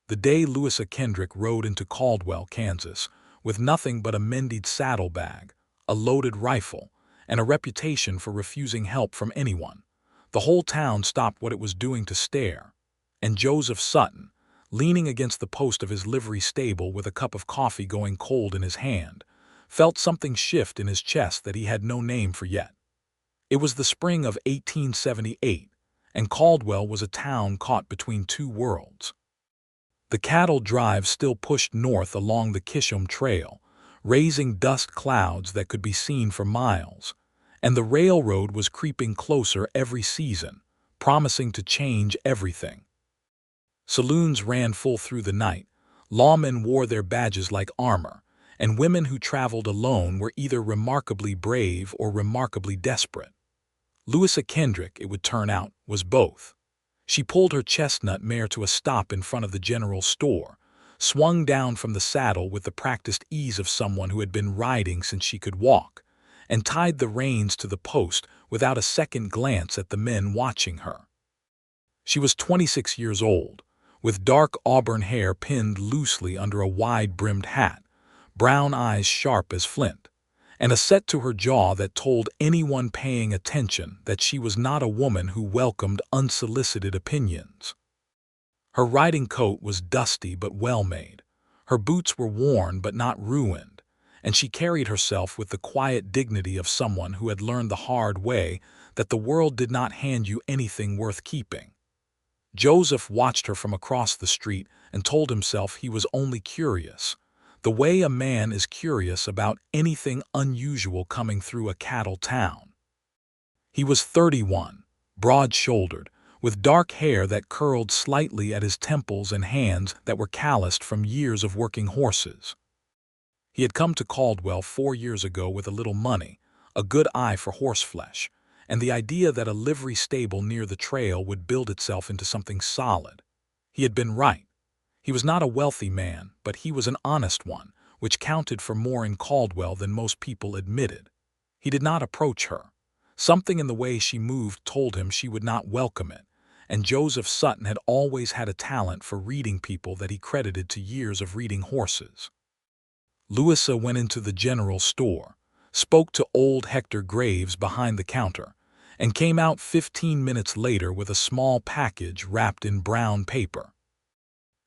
the day Louisa Kendrick rode into Caldwell, Kansas, with nothing but a mended saddlebag, a loaded rifle, and a reputation for refusing help from anyone. The whole town stopped what it was doing to stare, and Joseph Sutton, leaning against the post of his livery stable with a cup of coffee going cold in his hand, felt something shift in his chest that he had no name for yet. It was the spring of 1878, and Caldwell was a town caught between two worlds. The cattle drive still pushed north along the Kisham Trail, raising dust clouds that could be seen for miles, and the railroad was creeping closer every season, promising to change everything. Saloons ran full through the night, lawmen wore their badges like armor, and women who traveled alone were either remarkably brave or remarkably desperate. Louisa Kendrick, it would turn out, was both. She pulled her chestnut mare to a stop in front of the general store, swung down from the saddle with the practiced ease of someone who had been riding since she could walk, and tied the reins to the post without a second glance at the men watching her. She was 26 years old, with dark auburn hair pinned loosely under a wide-brimmed hat, brown eyes sharp as flint, and a set to her jaw that told anyone paying attention that she was not a woman who welcomed unsolicited opinions. Her riding coat was dusty but well-made, her boots were worn but not ruined, and she carried herself with the quiet dignity of someone who had learned the hard way that the world did not hand you anything worth keeping. Joseph watched her from across the street and told himself he was only curious, the way a man is curious about anything unusual coming through a cattle town. He was 31, broad-shouldered, with dark hair that curled slightly at his temples and hands that were calloused from years of working horses. He had come to Caldwell 4 years ago with a little money, a good eye for horseflesh, and the idea that a livery stable near the trail would build itself into something solid. He had been right. He was not a wealthy man, but he was an honest one, which counted for more in Caldwell than most people admitted. He did not approach her. Something in the way she moved told him she would not welcome it, and Joseph Sutton had always had a talent for reading people that he credited to years of reading horses. Louisa went into the general store, spoke to old Hector Graves behind the counter, and came out 15 minutes later with a small package wrapped in brown paper.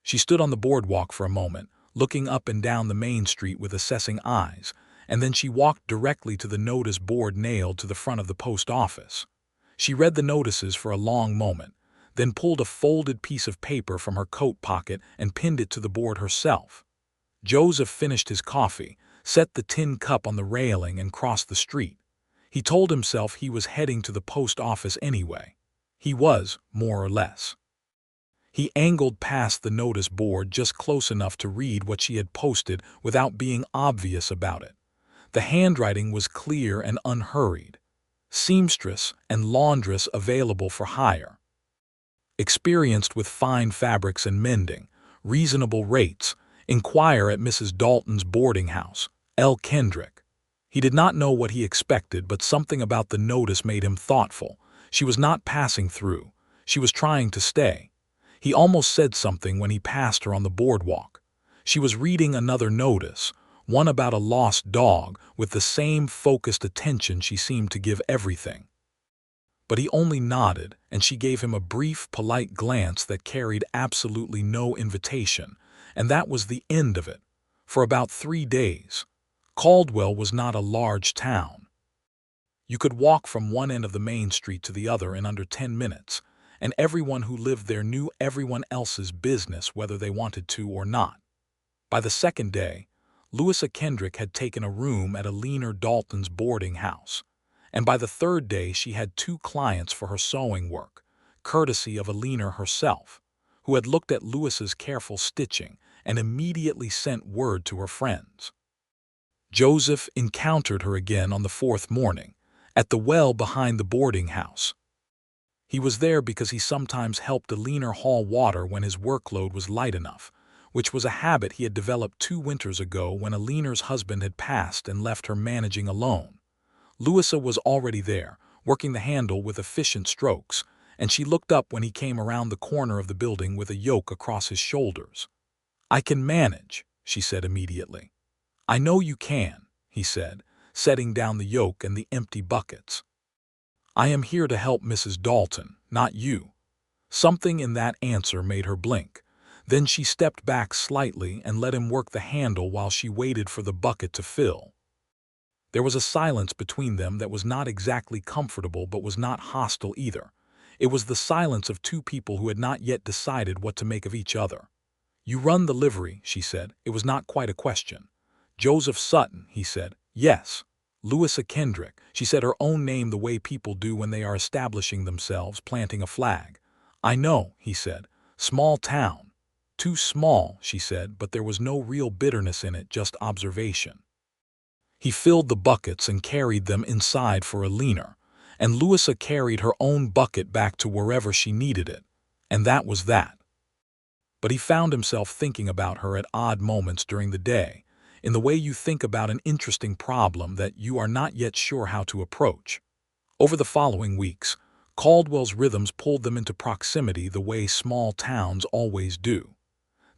She stood on the boardwalk for a moment, looking up and down the main street with assessing eyes, and then she walked directly to the notice board nailed to the front of the post office. She read the notices for a long moment, then pulled a folded piece of paper from her coat pocket and pinned it to the board herself. Joseph finished his coffee, set the tin cup on the railing, and crossed the street. He told himself he was heading to the post office anyway. He was, more or less. He angled past the notice board just close enough to read what she had posted without being obvious about it. The handwriting was clear and unhurried. Seamstress and laundress available for hire. Experienced with fine fabrics and mending, reasonable rates. Inquire at Mrs. Dalton's boarding house, L. Kendrick. He did not know what he expected, but something about the notice made him thoughtful. She was not passing through. She was trying to stay. He almost said something when he passed her on the boardwalk. She was reading another notice, one about a lost dog, with the same focused attention she seemed to give everything. But he only nodded, and she gave him a brief, polite glance that carried absolutely no invitation, and that was the end of it. For about 3 days. Caldwell was not a large town. You could walk from one end of the main street to the other in under 10 minutes, and everyone who lived there knew everyone else's business whether they wanted to or not. By the second day, Louisa Kendrick had taken a room at a leaner Dalton's boarding house, and by the third day she had 2 clients for her sewing work, courtesy of a leaner herself, who had looked at Louisa's careful stitching and immediately sent word to her friends. Joseph encountered her again on the 4th morning, at the well behind the boarding house. He was there because he sometimes helped a leaner haul water when his workload was light enough, which was a habit he had developed 2 winters ago when a leaner's husband had passed and left her managing alone. Louisa was already there, working the handle with efficient strokes, and she looked up when he came around the corner of the building with a yoke across his shoulders. "I can manage," she said immediately. "I know you can," he said, setting down the yoke and the empty buckets. "I am here to help Mrs. Dalton, not you." Something in that answer made her blink. Then she stepped back slightly and let him work the handle while she waited for the bucket to fill. There was a silence between them that was not exactly comfortable but was not hostile either. It was the silence of two people who had not yet decided what to make of each other. "You run the livery," she said. It was not quite a question. "Joseph Sutton," he said. "Yes." "Louisa Kendrick." She said her own name the way people do when they are establishing themselves, planting a flag. "I know," he said. "Small town." "Too small," she said, but there was no real bitterness in it, just observation. He filled the buckets and carried them inside for a leaner, and Louisa carried her own bucket back to wherever she needed it, and that was that. But he found himself thinking about her at odd moments during the day, in the way you think about an interesting problem that you are not yet sure how to approach. Over the following weeks, Caldwell's rhythms pulled them into proximity the way small towns always do.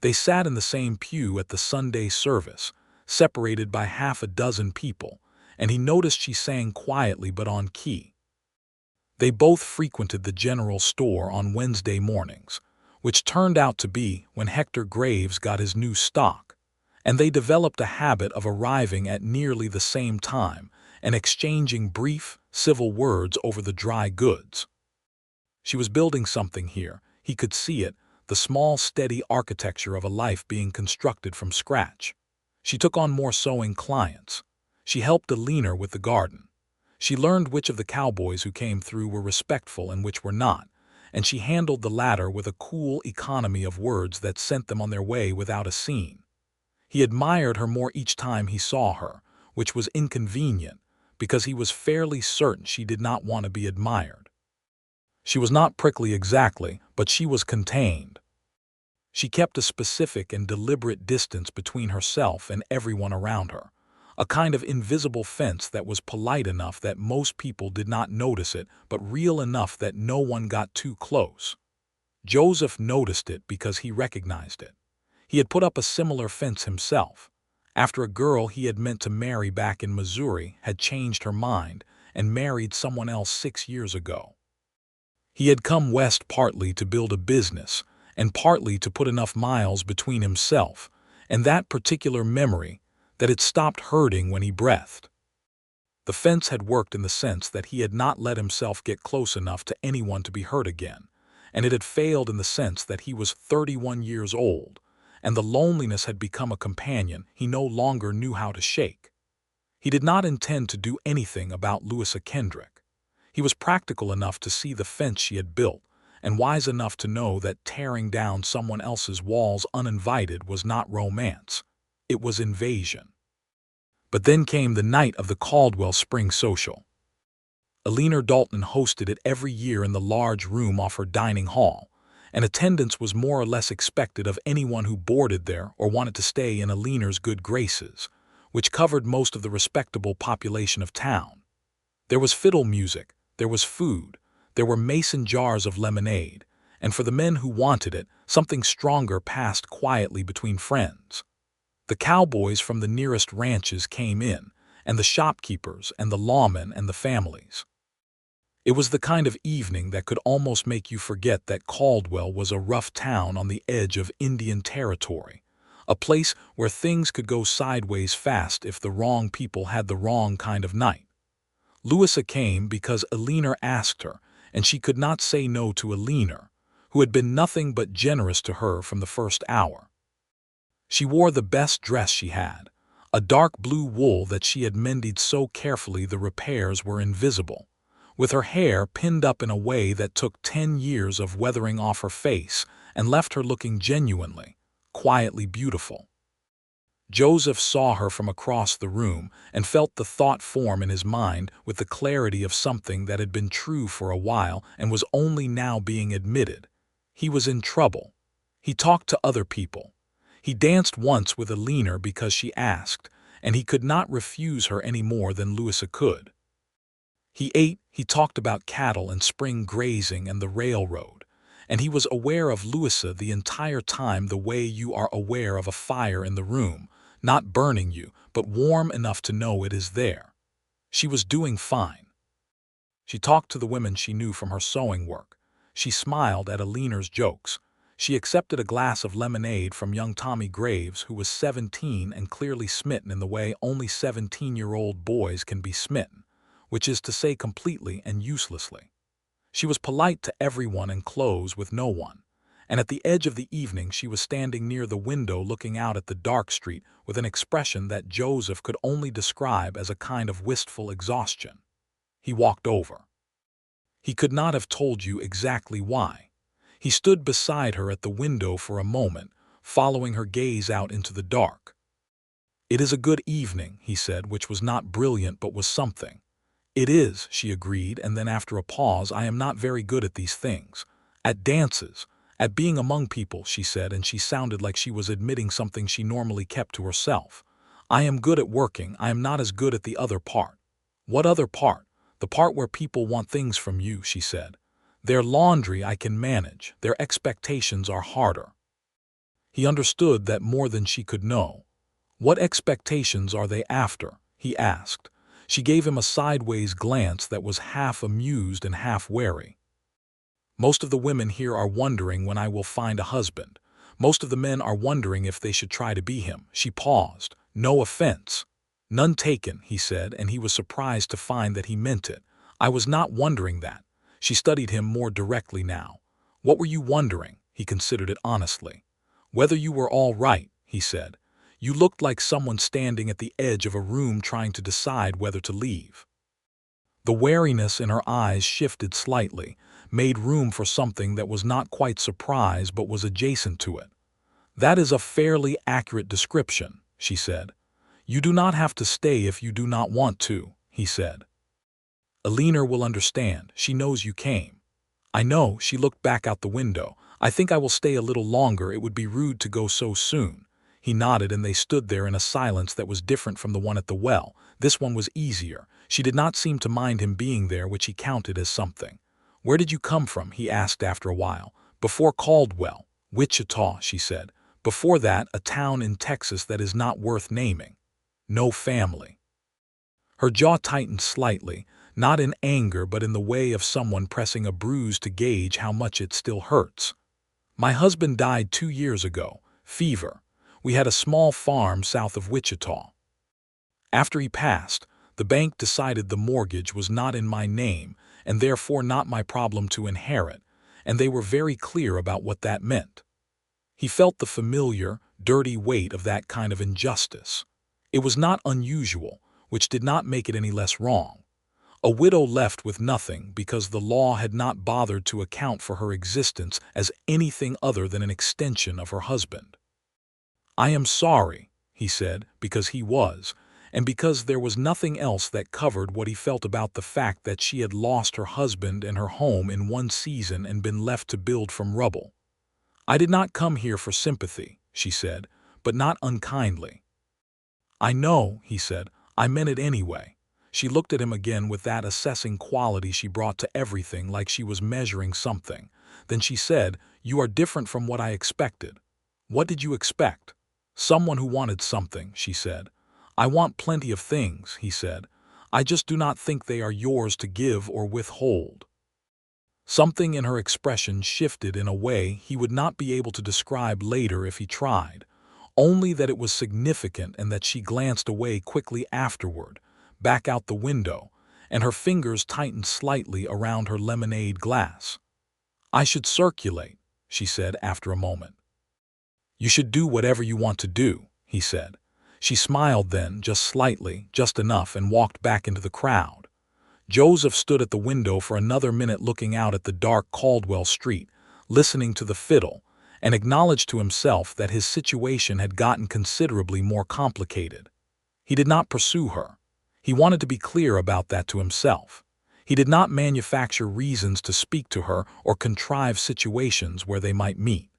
They sat in the same pew at the Sunday service, separated by half a dozen people, and he noticed she sang quietly but on key. They both frequented the general store on Wednesday mornings, which turned out to be when Hector Graves got his new stock, and they developed a habit of arriving at nearly the same time and exchanging brief, civil words over the dry goods. She was building something here. He could see it, the small, steady architecture of a life being constructed from scratch. She took on more sewing clients. She helped a leaner with the garden. She learned which of the cowboys who came through were respectful and which were not, and she handled the latter with a cool economy of words that sent them on their way without a scene. He admired her more each time he saw her, which was inconvenient, because he was fairly certain she did not want to be admired. She was not prickly exactly, but she was contained. She kept a specific and deliberate distance between herself and everyone around her, a kind of invisible fence that was polite enough that most people did not notice it, but real enough that no one got too close. Joseph noticed it because he recognized it. He had put up a similar fence himself, after a girl he had meant to marry back in Missouri had changed her mind and married someone else 6 years ago. He had come west partly to build a business, and partly to put enough miles between himself and that particular memory that it stopped hurting when he breathed. The fence had worked in the sense that he had not let himself get close enough to anyone to be hurt again, and it had failed in the sense that he was 31 years old, and the loneliness had become a companion he no longer knew how to shake. He did not intend to do anything about Louisa Kendrick. He was practical enough to see the fence she had built, and wise enough to know that tearing down someone else's walls uninvited was not romance. It was invasion. But then came the night of the Caldwell Spring Social. Eleanor Dalton hosted it every year in the large room off her dining hall, and attendance was more or less expected of anyone who boarded there or wanted to stay in Eleanor's good graces, which covered most of the respectable population of town. There was fiddle music, there was food, there were mason jars of lemonade, and for the men who wanted it, something stronger passed quietly between friends. The cowboys from the nearest ranches came in, and the shopkeepers and the lawmen and the families. It was the kind of evening that could almost make you forget that Caldwell was a rough town on the edge of Indian territory, a place where things could go sideways fast if the wrong people had the wrong kind of night. Louisa came because Eleanor asked her, and she could not say no to Eleanor, who had been nothing but generous to her from the first hour. She wore the best dress she had, a dark blue wool that she had mended so carefully the repairs were invisible, with her hair pinned up in a way that took 10 years of weathering off her face and left her looking genuinely, quietly beautiful. Joseph saw her from across the room and felt the thought form in his mind with the clarity of something that had been true for a while and was only now being admitted. He was in trouble. He talked to other people. He danced once with Eleanor because she asked, and he could not refuse her any more than Louisa could. He ate, he talked about cattle and spring grazing and the railroad, and he was aware of Louisa the entire time the way you are aware of a fire in the room, not burning you, but warm enough to know it is there. She was doing fine. She talked to the women she knew from her sewing work. She smiled at Aliner's jokes. She accepted a glass of lemonade from young Tommy Graves, who was 17 and clearly smitten in the way only 17-year-old boys can be smitten, which is to say completely and uselessly. She was polite to everyone and close with no one, and at the edge of the evening she was standing near the window looking out at the dark street with an expression that Joseph could only describe as a kind of wistful exhaustion. He walked over. He could not have told you exactly why. He stood beside her at the window for a moment, following her gaze out into the dark. "It is a good evening," he said, which was not brilliant but was something. "It is," she agreed, and then after a pause, "I am not very good at these things. At dances, at being among people," she said, and she sounded like she was admitting something she normally kept to herself. "I am good at working, I am not as good at the other part." "What other part?" "The part where people want things from you," she said. "Their laundry I can manage, their expectations are harder." He understood that more than she could know. "What expectations are they after?" he asked. She gave him a sideways glance that was half amused and half wary. "Most of the women here are wondering when I will find a husband. Most of the men are wondering if they should try to be him." She paused. "No offense." "None taken," he said, and he was surprised to find that he meant it. "I was not wondering that." She studied him more directly now. "What were you wondering?" He considered it honestly. "Whether you were all right," he said. "You looked like someone standing at the edge of a room trying to decide whether to leave." The wariness in her eyes shifted slightly, made room for something that was not quite surprise but was adjacent to it. "That is a fairly accurate description," she said. "You do not have to stay if you do not want to," he said. "Aliner will understand. She knows you came." "I know." She looked back out the window. "I think I will stay a little longer. It would be rude to go so soon." He nodded, and they stood there in a silence that was different from the one at the well. This one was easier. She did not seem to mind him being there, which he counted as something. "Where did you come from?" he asked after a while. "Before Caldwell." "Wichita," she said. "Before that, a town in Texas that is not worth naming." "No family." Her jaw tightened slightly, not in anger but in the way of someone pressing a bruise to gauge how much it still hurts. "My husband died 2 years ago. Fever. We had a small farm south of Wichita. After he passed, the bank decided the mortgage was not in my name and therefore not my problem to inherit, and they were very clear about what that meant." He felt the familiar, dirty weight of that kind of injustice. It was not unusual, which did not make it any less wrong. A widow left with nothing because the law had not bothered to account for her existence as anything other than an extension of her husband. "I am sorry," he said, because he was, and because there was nothing else that covered what he felt about the fact that she had lost her husband and her home in one season and been left to build from rubble. "I did not come here for sympathy," she said, "but not unkindly." "I know," he said. "I meant it anyway." She looked at him again with that assessing quality she brought to everything, like she was measuring something. Then she said, "You are different from what I expected." "What did you expect?" "Someone who wanted something," she said. "I want plenty of things," he said. "I just do not think they are yours to give or withhold." Something in her expression shifted in a way he would not be able to describe later if he tried, only that it was significant and that she glanced away quickly afterward, back out the window, and her fingers tightened slightly around her lemonade glass. "I should circulate," she said after a moment. "You should do whatever you want to do," he said. She smiled then, just slightly, just enough, and walked back into the crowd. Joseph stood at the window for another minute looking out at the dark Caldwell street, listening to the fiddle, and acknowledged to himself that his situation had gotten considerably more complicated. He did not pursue her. He wanted to be clear about that to himself. He did not manufacture reasons to speak to her or contrive situations where they might meet.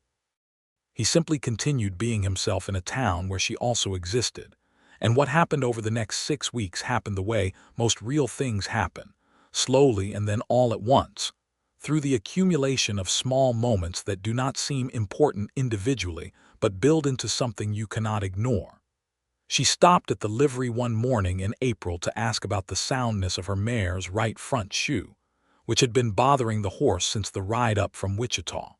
He simply continued being himself in a town where she also existed. And what happened over the next 6 weeks happened the way most real things happen. slowly and then all at once, through the accumulation of small moments that do not seem important individually but build into something you cannot ignore. She stopped at the livery one morning in April to ask about the soundness of her mare's right front shoe, which had been bothering the horse since the ride up from Wichita.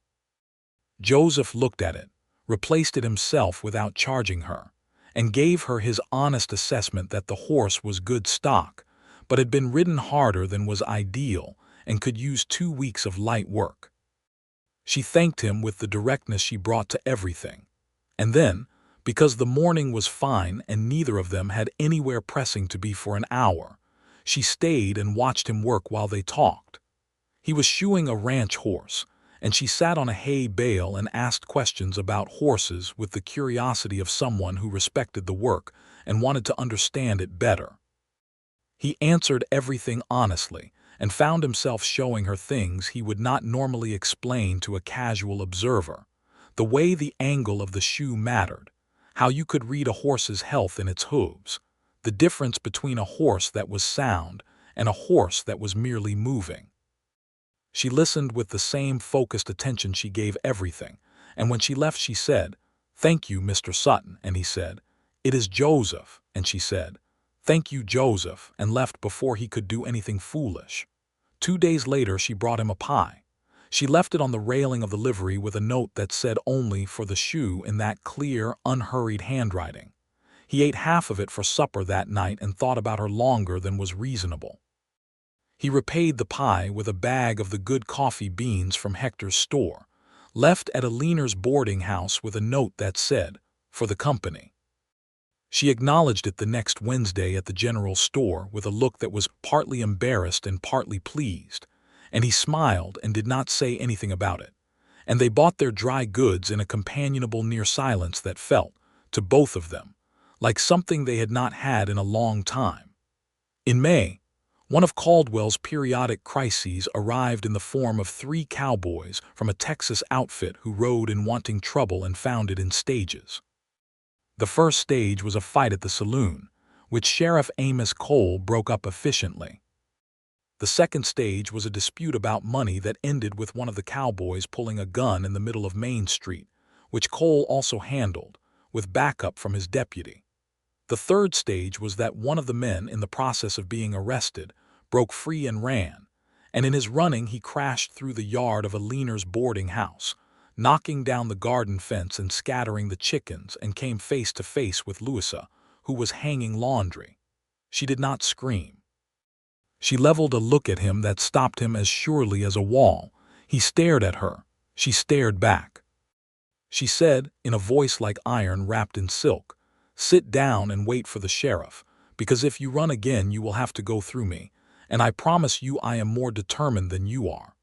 Joseph looked at it, replaced it himself without charging her, and gave her his honest assessment that the horse was good stock, but had been ridden harder than was ideal and could use 2 weeks of light work. She thanked him with the directness she brought to everything, and then, because the morning was fine and neither of them had anywhere pressing to be for an hour, she stayed and watched him work while they talked. He was shoeing a ranch horse, and she sat on a hay bale and asked questions about horses with the curiosity of someone who respected the work and wanted to understand it better. He answered everything honestly and found himself showing her things he would not normally explain to a casual observer: the way the angle of the shoe mattered, how you could read a horse's health in its hooves, the difference between a horse that was sound and a horse that was merely moving. She listened with the same focused attention she gave everything, and when she left she said, "Thank you, Mr. Sutton," and he said, "It is Joseph," and she said, "Thank you, Joseph," and left before he could do anything foolish. 2 days later she brought him a pie. She left it on the railing of the livery with a note that said only for the shoe in that clear, unhurried handwriting. He ate half of it for supper that night and thought about her longer than was reasonable. He repaid the pie with a bag of the good coffee beans from Hector's store, left at a leaner's boarding house with a note that said, "For the company." She acknowledged it the next Wednesday at the general store with a look that was partly embarrassed and partly pleased, and he smiled and did not say anything about it, and they bought their dry goods in a companionable near silence that felt, to both of them, like something they had not had in a long time. In May, one of Caldwell's periodic crises arrived in the form of 3 cowboys from a Texas outfit who rode in wanting trouble and found it in stages. The first stage was a fight at the saloon, which Sheriff Amos Cole broke up efficiently. The second stage was a dispute about money that ended with one of the cowboys pulling a gun in the middle of Main Street, which Cole also handled, with backup from his deputy. The third stage was that one of the men, in the process of being arrested, broke free and ran, and in his running he crashed through the yard of a leaner's boarding house, knocking down the garden fence and scattering the chickens, and came face to face with Louisa, who was hanging laundry. She did not scream. She leveled a look at him that stopped him as surely as a wall. He stared at her. She stared back. She said, in a voice like iron wrapped in silk, "Sit down and wait for the sheriff, because if you run again you will have to go through me, and I promise you I am more determined than you are."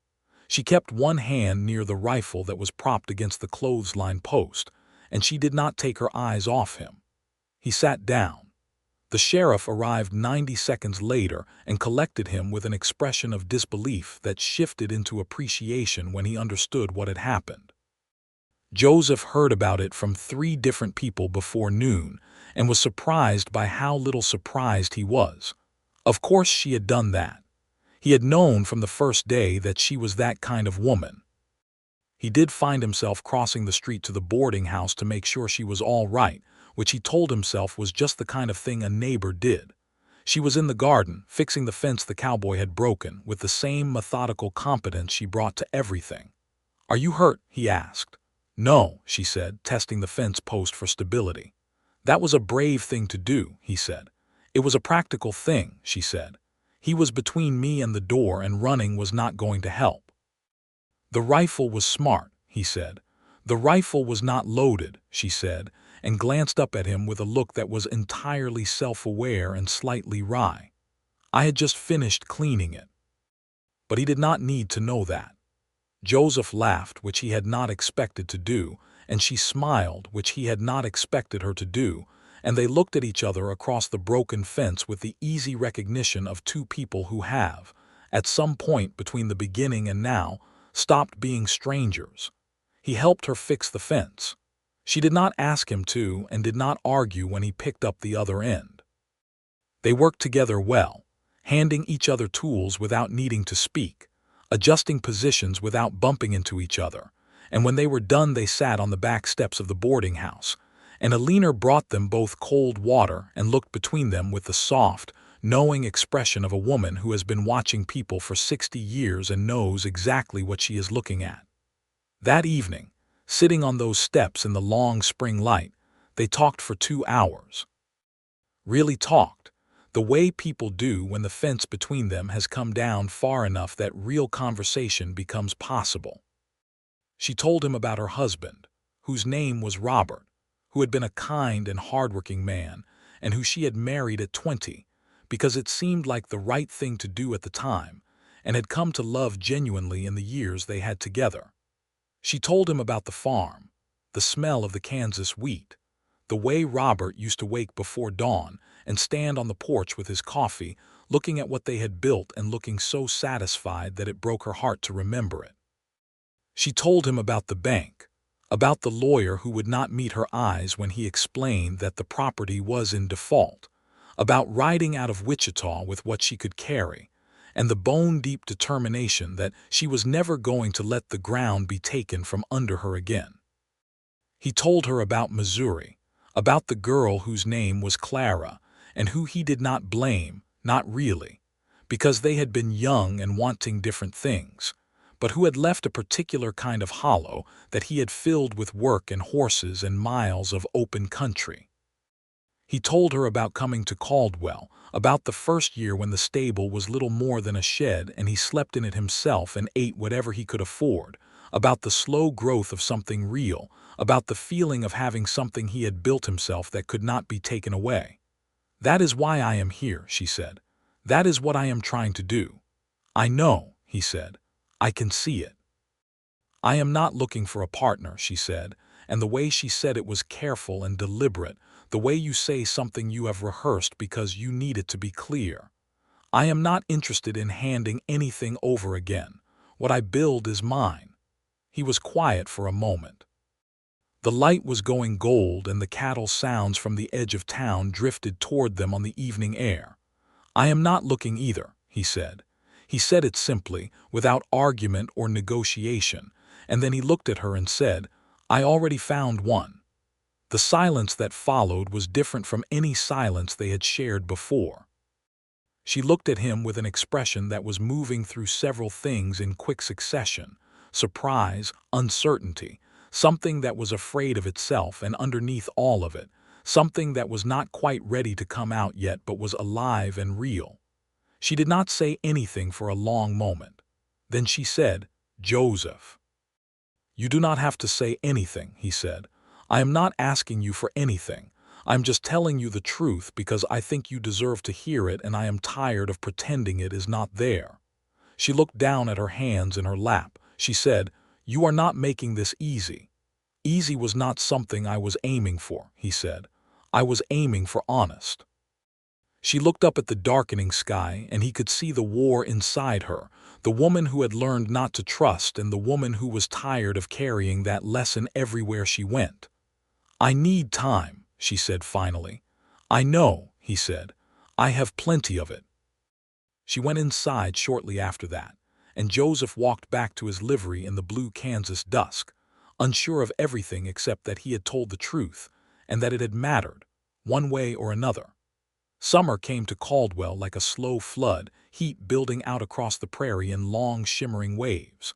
She kept one hand near the rifle that was propped against the clothesline post, and she did not take her eyes off him. He sat down. The sheriff arrived 90 seconds later and collected him with an expression of disbelief that shifted into appreciation when he understood what had happened. Joseph heard about it from 3 different people before noon and was surprised by how little surprised he was. Of course she had done that. He had known from the first day that she was that kind of woman. He did find himself crossing the street to the boarding house to make sure she was all right, which he told himself was just the kind of thing a neighbor did. She was in the garden, fixing the fence the cowboy had broken, with the same methodical competence she brought to everything. "Are you hurt?" he asked. "No," she said, testing the fence post for stability. "That was a brave thing to do," he said. "It was a practical thing," she said. "He was between me and the door, and running was not going to help." "The rifle was smart," he said. "The rifle was not loaded," she said, and glanced up at him with a look that was entirely self-aware and slightly wry. "I had just finished cleaning it." But he did not need to know that. Joseph laughed, which he had not expected to do, and she smiled, which he had not expected her to do, and they looked at each other across the broken fence with the easy recognition of 2 people who have, at some point between the beginning and now, stopped being strangers. He helped her fix the fence. She did not ask him to and did not argue when he picked up the other end. They worked together well, handing each other tools without needing to speak, adjusting positions without bumping into each other, and when they were done they sat on the back steps of the boarding house, and a leaner brought them both cold water and looked between them with the soft, knowing expression of a woman who has been watching people for 60 years and knows exactly what she is looking at. That evening, sitting on those steps in the long spring light, they talked for 2 hours. Really talked, the way people do when the fence between them has come down far enough that real conversation becomes possible. She told him about her husband, whose name was Robert, who had been a kind and hardworking man, and who she had married at 20, because it seemed like the right thing to do at the time, and had come to love genuinely in the years they had together. She told him about the farm, the smell of the Kansas wheat, the way Robert used to wake before dawn and stand on the porch with his coffee, looking at what they had built and looking so satisfied that it broke her heart to remember it. She told him about the bank, about the lawyer who would not meet her eyes when he explained that the property was in default, about riding out of Wichita with what she could carry, and the bone-deep determination that she was never going to let the ground be taken from under her again. He told her about Missouri, about the girl whose name was Clara, and who he did not blame, not really, because they had been young and wanting different things, but who had left a particular kind of hollow that he had filled with work and horses and miles of open country. He told her about coming to Caldwell, about the first year when the stable was little more than a shed and he slept in it himself and ate whatever he could afford, about the slow growth of something real, about the feeling of having something he had built himself that could not be taken away. "That is why I am here," she said. "That is what I am trying to do." "I know," he said. "I can see it." "I am not looking for a partner," she said, and the way she said it was careful and deliberate, the way you say something you have rehearsed because you need it to be clear. "I am not interested in handing anything over again. What I build is mine." He was quiet for a moment. The light was going gold and the cattle sounds from the edge of town drifted toward them on the evening air. "I am not looking either," he said. He said it simply, without argument or negotiation, and then he looked at her and said, "I already found one." The silence that followed was different from any silence they had shared before. She looked at him with an expression that was moving through several things in quick succession: surprise, uncertainty, something that was afraid of itself, and underneath all of it, something that was not quite ready to come out yet but was alive and real. She did not say anything for a long moment. Then she said, "Joseph." "You do not have to say anything," he said. "I am not asking you for anything. I am just telling you the truth because I think you deserve to hear it and I am tired of pretending it is not there." She looked down at her hands in her lap. She said, "You are not making this easy." "Easy was not something I was aiming for," he said. "I was aiming for honest." She looked up at the darkening sky, and he could see the war inside her, the woman who had learned not to trust and the woman who was tired of carrying that lesson everywhere she went. "I need time," she said finally. "I know," he said. "I have plenty of it." She went inside shortly after that, and Joseph walked back to his livery in the blue Kansas dusk, unsure of everything except that he had told the truth and that it had mattered, one way or another. Summer came to Caldwell like a slow flood, heat building out across the prairie in long shimmering waves.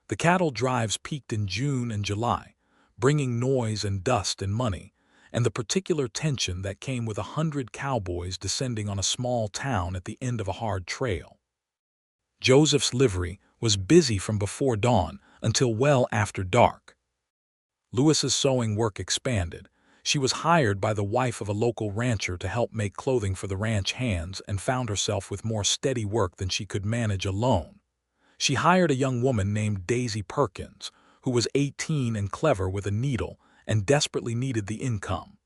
The cattle drives peaked in June and July, bringing noise and dust and money, and the particular tension that came with 100 cowboys descending on a small town at the end of a hard trail. Joseph's livery was busy from before dawn until well after dark. Louisa's sewing work expanded. She was hired by the wife of a local rancher to help make clothing for the ranch hands and found herself with more steady work than she could manage alone. She hired a young woman named Daisy Perkins, who was 18 and clever with a needle and desperately needed the income.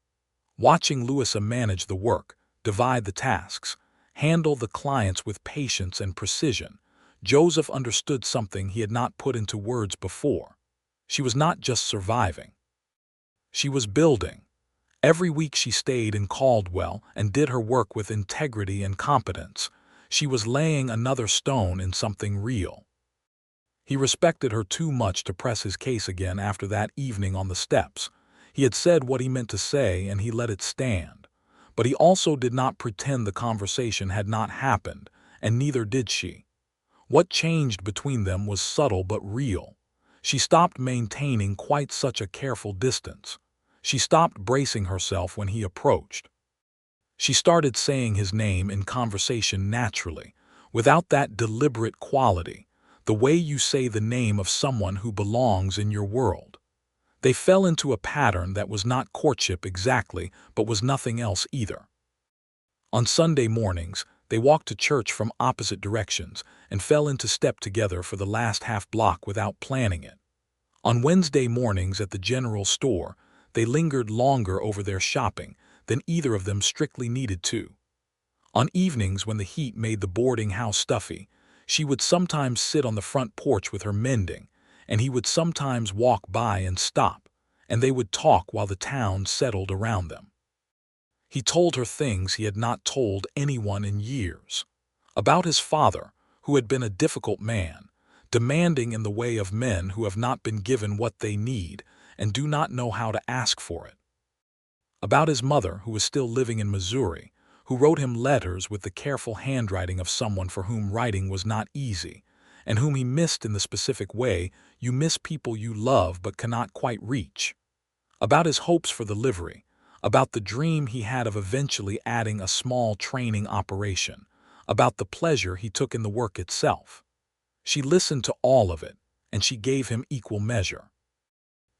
Watching Louisa manage the work, divide the tasks, handle the clients with patience and precision, Joseph understood something he had not put into words before. She was not just surviving. She was building. Every week she stayed in Caldwell and did her work with integrity and competence. She was laying another stone in something real. He respected her too much to press his case again after that evening on the steps. He had said what he meant to say, and he let it stand. But he also did not pretend the conversation had not happened, and neither did she. What changed between them was subtle but real. She stopped maintaining quite such a careful distance. She stopped bracing herself when he approached. She started saying his name in conversation naturally, without that deliberate quality, the way you say the name of someone who belongs in your world. They fell into a pattern that was not courtship exactly, but was nothing else either. On Sunday mornings, they walked to church from opposite directions and fell into step together for the last half block without planning it. On Wednesday mornings at the general store, they lingered longer over their shopping than either of them strictly needed to. On evenings when the heat made the boarding house stuffy, she would sometimes sit on the front porch with her mending, and he would sometimes walk by and stop, and they would talk while the town settled around them. He told her things he had not told anyone in years. About his father, who had been a difficult man, demanding in the way of men who have not been given what they need and do not know how to ask for it. About his mother, who was still living in Missouri, who wrote him letters with the careful handwriting of someone for whom writing was not easy, and whom he missed in the specific way you miss people you love but cannot quite reach. About his hopes for the livery, about the dream he had of eventually adding a small training operation, about the pleasure he took in the work itself. She listened to all of it, and she gave him equal measure.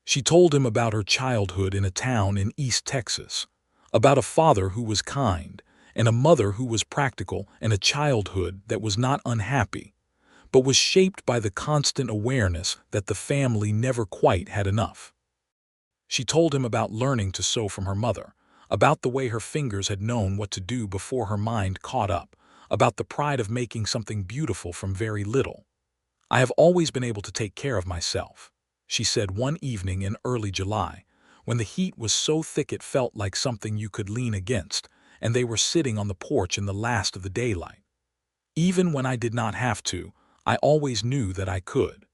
She told him about her childhood in a town in East Texas, about a father who was kind, and a mother who was practical, and a childhood that was not unhappy, but was shaped by the constant awareness that the family never quite had enough. She told him about learning to sew from her mother, about the way her fingers had known what to do before her mind caught up, about the pride of making something beautiful from very little. "I have always been able to take care of myself," she said one evening in early July, when the heat was so thick it felt like something you could lean against, and they were sitting on the porch in the last of the daylight. "Even when I did not have to, I always knew that I could.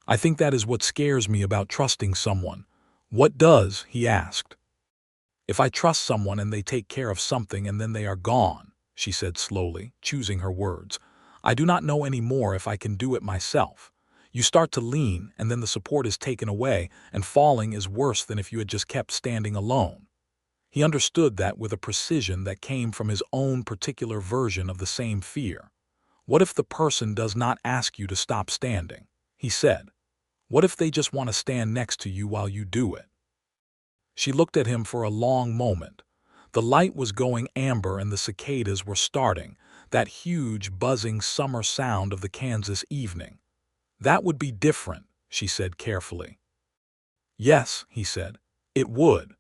I think that is what scares me about trusting someone." "What does?" he asked. "If I trust someone and they take care of something and then they are gone," she said slowly, choosing her words, "I do not know any more if I can do it myself. You start to lean, and then the support is taken away, and falling is worse than if you had just kept standing alone." He understood that with a precision that came from his own particular version of the same fear. "What if the person does not ask you to stop standing?" he said. "What if they just want to stand next to you while you do it?" She looked at him for a long moment. The light was going amber and the cicadas were starting, that huge, buzzing summer sound of the Kansas evening. "That would be different," she said carefully. "Yes," he said, "it would."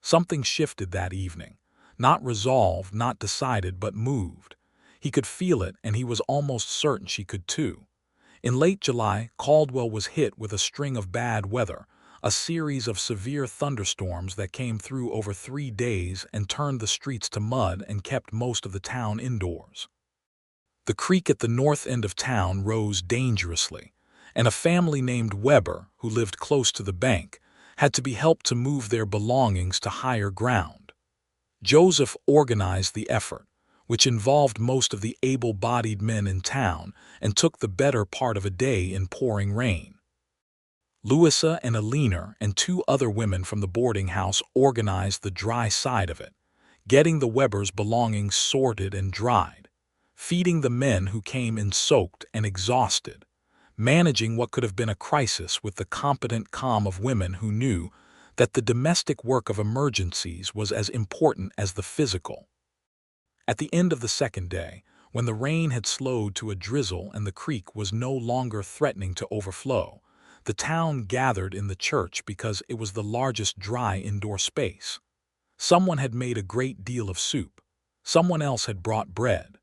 Something shifted that evening. Not resolved, not decided, but moved. He could feel it, and he was almost certain she could too. In late July, Caldwell was hit with a string of bad weather, a series of severe thunderstorms that came through over 3 days and turned the streets to mud and kept most of the town indoors. The creek at the north end of town rose dangerously, and a family named Weber, who lived close to the bank, had to be helped to move their belongings to higher ground. Joseph organized the effort, which involved most of the able-bodied men in town and took the better part of a day in pouring rain. Louisa and Alina and 2 other women from the boarding house organized the dry side of it, getting the Webers' belongings sorted and dried, feeding the men who came in soaked and exhausted, managing what could have been a crisis with the competent calm of women who knew that the domestic work of emergencies was as important as the physical. At the end of the second day, when the rain had slowed to a drizzle and the creek was no longer threatening to overflow, the town gathered in the church because it was the largest dry indoor space. Someone had made a great deal of soup. Someone else had brought bread.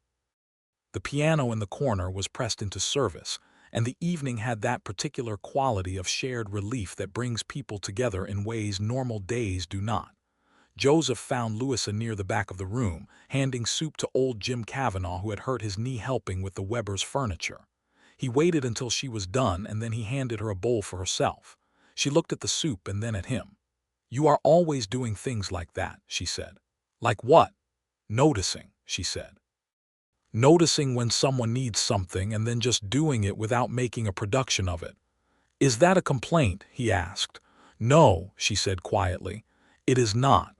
The piano in the corner was pressed into service, and the evening had that particular quality of shared relief that brings people together in ways normal days do not. Joseph found Louisa near the back of the room, handing soup to old Jim Kavanaugh, who had hurt his knee helping with the Weber's furniture. He waited until she was done, and then he handed her a bowl for herself. She looked at the soup and then at him. "You are always doing things like that," she said. "Like what?" "Noticing," she said. "Noticing when someone needs something and then just doing it without making a production of it." "Is that a complaint?" he asked. "No," she said quietly. "It is not."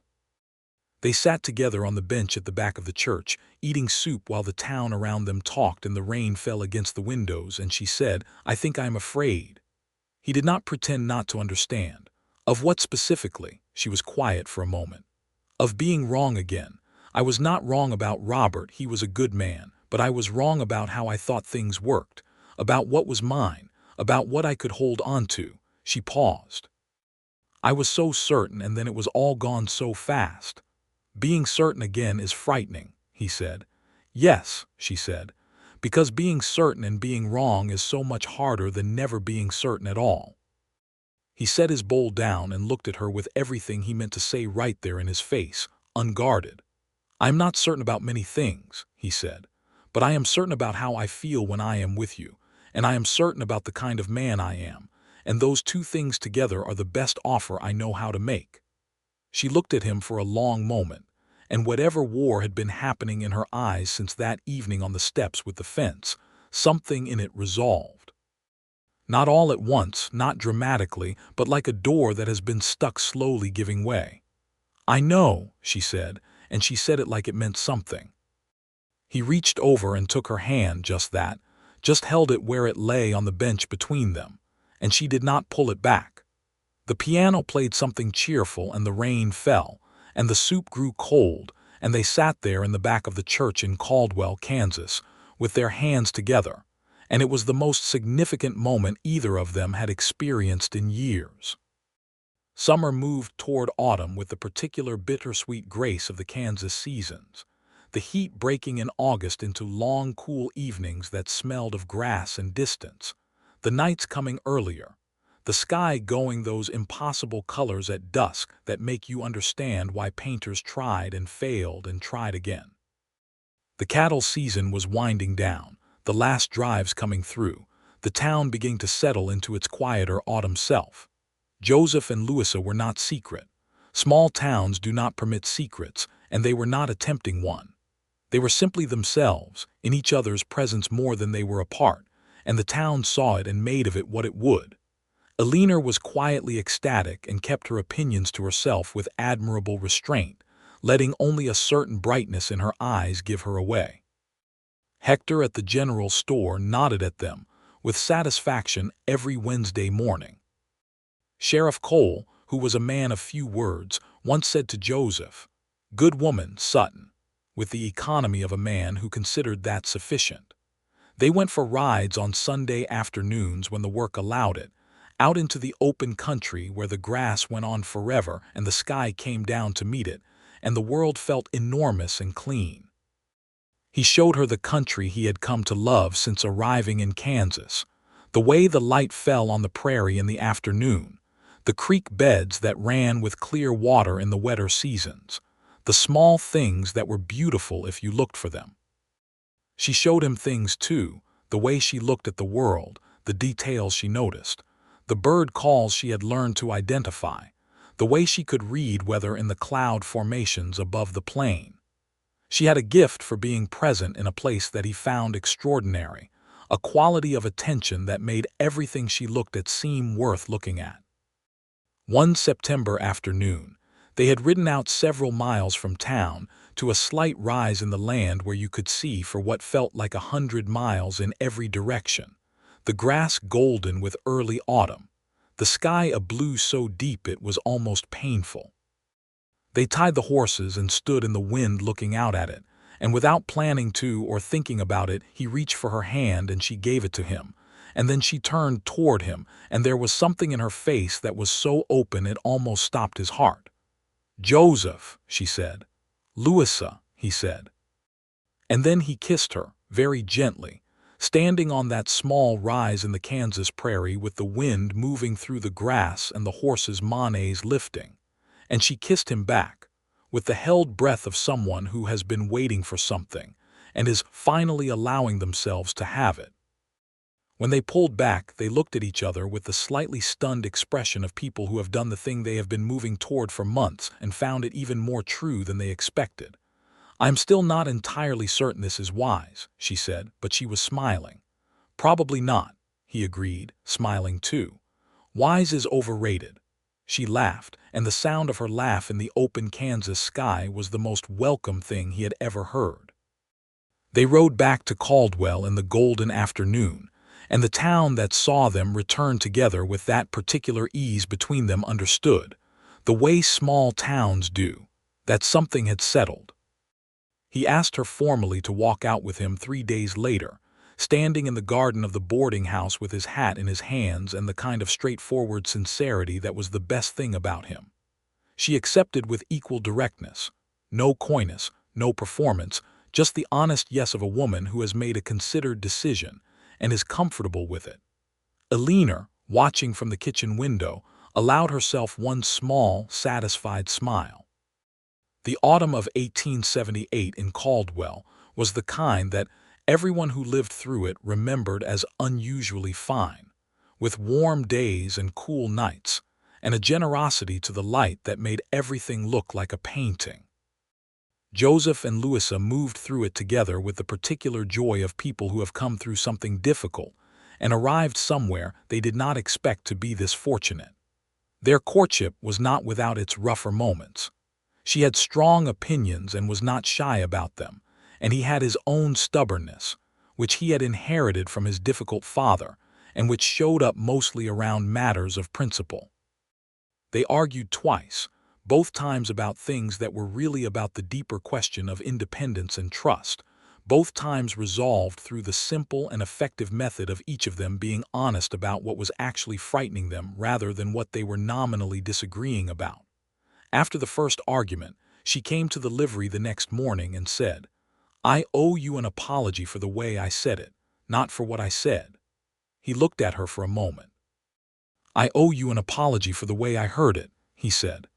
They sat together on the bench at the back of the church, eating soup while the town around them talked and the rain fell against the windows, and she said, "I think I am afraid." He did not pretend not to understand. "Of what specifically?" She was quiet for a moment. "Of being wrong again. I was not wrong about Robert, he was a good man, but I was wrong about how I thought things worked, about what was mine, about what I could hold on to." She paused. "I was so certain, and then it was all gone so fast." "Being certain again is frightening," he said. "Yes," she said, "because being certain and being wrong is so much harder than never being certain at all." He set his bowl down and looked at her with everything he meant to say right there in his face, unguarded. "I am not certain about many things," he said, "but I am certain about how I feel when I am with you, and I am certain about the kind of man I am, and those two things together are the best offer I know how to make." She looked at him for a long moment, and whatever war had been happening in her eyes since that evening on the steps with the fence, something in it resolved. Not all at once, not dramatically, but like a door that has been stuck slowly giving way. "I know," she said, and she said it like it meant something. He reached over and took her hand, just that, just held it where it lay on the bench between them, and she did not pull it back. The piano played something cheerful and the rain fell, and the soup grew cold, and they sat there in the back of the church in Caldwell, Kansas, with their hands together, and it was the most significant moment either of them had experienced in years. Summer moved toward autumn with the particular bittersweet grace of the Kansas seasons, the heat breaking in August into long, cool evenings that smelled of grass and distance, the nights coming earlier, the sky going those impossible colors at dusk that make you understand why painters tried and failed and tried again. The cattle season was winding down, the last drives coming through, the town beginning to settle into its quieter autumn self. Joseph and Louisa were not secret. Small towns do not permit secrets, and they were not attempting one. They were simply themselves, in each other's presence more than they were apart, and the town saw it and made of it what it would. Eleanor was quietly ecstatic and kept her opinions to herself with admirable restraint, letting only a certain brightness in her eyes give her away. Hector at the general store nodded at them with satisfaction every Wednesday morning. Sheriff Cole, who was a man of few words, once said to Joseph, "Good woman, Sutton," with the economy of a man who considered that sufficient. They went for rides on Sunday afternoons when the work allowed it, out into the open country where the grass went on forever and the sky came down to meet it, and the world felt enormous and clean. He showed her the country he had come to love since arriving in Kansas, the way the light fell on the prairie in the afternoon, the creek beds that ran with clear water in the wetter seasons, the small things that were beautiful if you looked for them. She showed him things too, the way she looked at the world, the details she noticed, the bird calls she had learned to identify, the way she could read weather in the cloud formations above the plain. She had a gift for being present in a place that he found extraordinary, a quality of attention that made everything she looked at seem worth looking at. One September afternoon, they had ridden out several miles from town to a slight rise in the land where you could see for what felt like 100 miles in every direction, the grass golden with early autumn, the sky a blue so deep it was almost painful. They tied the horses and stood in the wind looking out at it, and without planning to or thinking about it, he reached for her hand and she gave it to him, and then she turned toward him, and there was something in her face that was so open it almost stopped his heart. "Joseph," she said. "Louisa," he said. And then he kissed her, very gently, standing on that small rise in the Kansas prairie with the wind moving through the grass and the horses' manets lifting. And she kissed him back, with the held breath of someone who has been waiting for something and is finally allowing themselves to have it. When they pulled back, they looked at each other with the slightly stunned expression of people who have done the thing they have been moving toward for months and found it even more true than they expected. "I'm still not entirely certain this is wise," she said, but she was smiling. "Probably not," he agreed, smiling too. "Wise is overrated." She laughed, and the sound of her laugh in the open Kansas sky was the most welcome thing he had ever heard. They rode back to Caldwell in the golden afternoon, and the town that saw them return together with that particular ease between them understood, the way small towns do, that something had settled. He asked her formally to walk out with him 3 days later, standing in the garden of the boarding house with his hat in his hands and the kind of straightforward sincerity that was the best thing about him. She accepted with equal directness. No coyness, no performance, just the honest yes of a woman who has made a considered decision and is comfortable with it. Eleanor, watching from the kitchen window, allowed herself one small, satisfied smile. The autumn of 1878 in Caldwell was the kind that everyone who lived through it remembered as unusually fine, with warm days and cool nights, and a generosity to the light that made everything look like a painting. Joseph and Louisa moved through it together with the particular joy of people who have come through something difficult and arrived somewhere they did not expect to be this fortunate. Their courtship was not without its rougher moments. She had strong opinions and was not shy about them, and he had his own stubbornness, which he had inherited from his difficult father and which showed up mostly around matters of principle. They argued twice, both times about things that were really about the deeper question of independence and trust, both times resolved through the simple and effective method of each of them being honest about what was actually frightening them rather than what they were nominally disagreeing about. After the first argument, she came to the livery the next morning and said, "I owe you an apology for the way I said it, not for what I said." He looked at her for a moment. "I owe you an apology for the way I heard it," he said.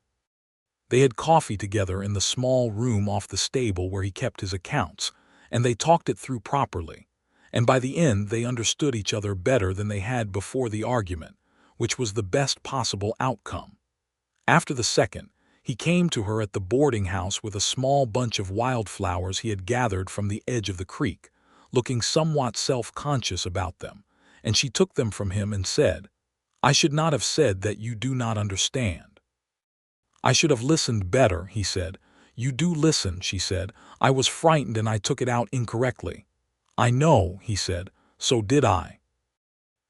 They had coffee together in the small room off the stable where he kept his accounts, and they talked it through properly, and by the end they understood each other better than they had before the argument, which was the best possible outcome. After the second, he came to her at the boarding house with a small bunch of wildflowers he had gathered from the edge of the creek, looking somewhat self-conscious about them, and she took them from him and said, "I should not have said that you do not understand." "I should have listened better," he said. "You do listen," she said. "I was frightened and I took it out incorrectly." "I know," he said. "So did I."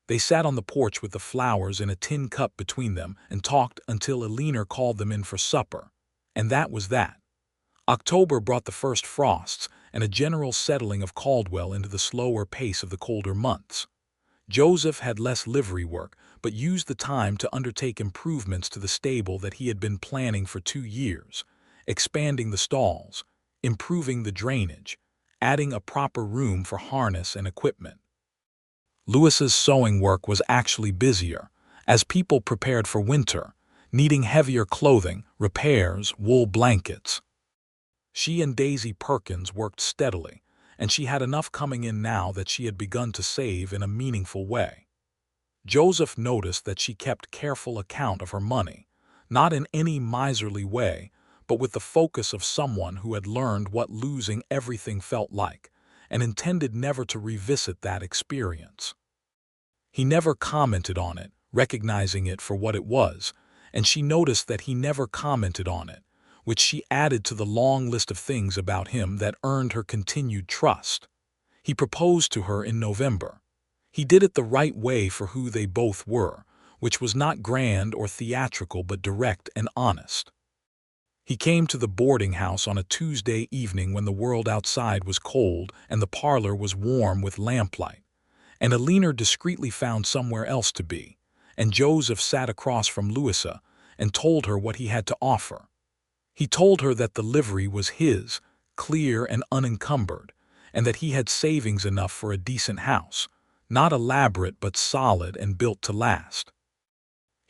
They sat on the porch with the flowers in a tin cup between them and talked until Eleanor called them in for supper. And that was that. October brought the first frosts and a general settling of Caldwell into the slower pace of the colder months. Joseph had less livery work, but used the time to undertake improvements to the stable that he had been planning for 2 years, expanding the stalls, improving the drainage, adding a proper room for harness and equipment. Louisa's sewing work was actually busier, as people prepared for winter, needing heavier clothing, repairs, wool blankets. She and Daisy Perkins worked steadily, and she had enough coming in now that she had begun to save in a meaningful way. Joseph noticed that she kept careful account of her money, not in any miserly way, but with the focus of someone who had learned what losing everything felt like, and intended never to revisit that experience. He never commented on it, recognizing it for what it was, and she noticed that he never commented on it, which she added to the long list of things about him that earned her continued trust. He proposed to her in November. He did it the right way for who they both were, which was not grand or theatrical but direct and honest. He came to the boarding house on a Tuesday evening when the world outside was cold and the parlor was warm with lamplight, and Eleanor discreetly found somewhere else to be, and Joseph sat across from Louisa and told her what he had to offer. He told her that the livery was his, clear and unencumbered, and that he had savings enough for a decent house, not elaborate but solid and built to last.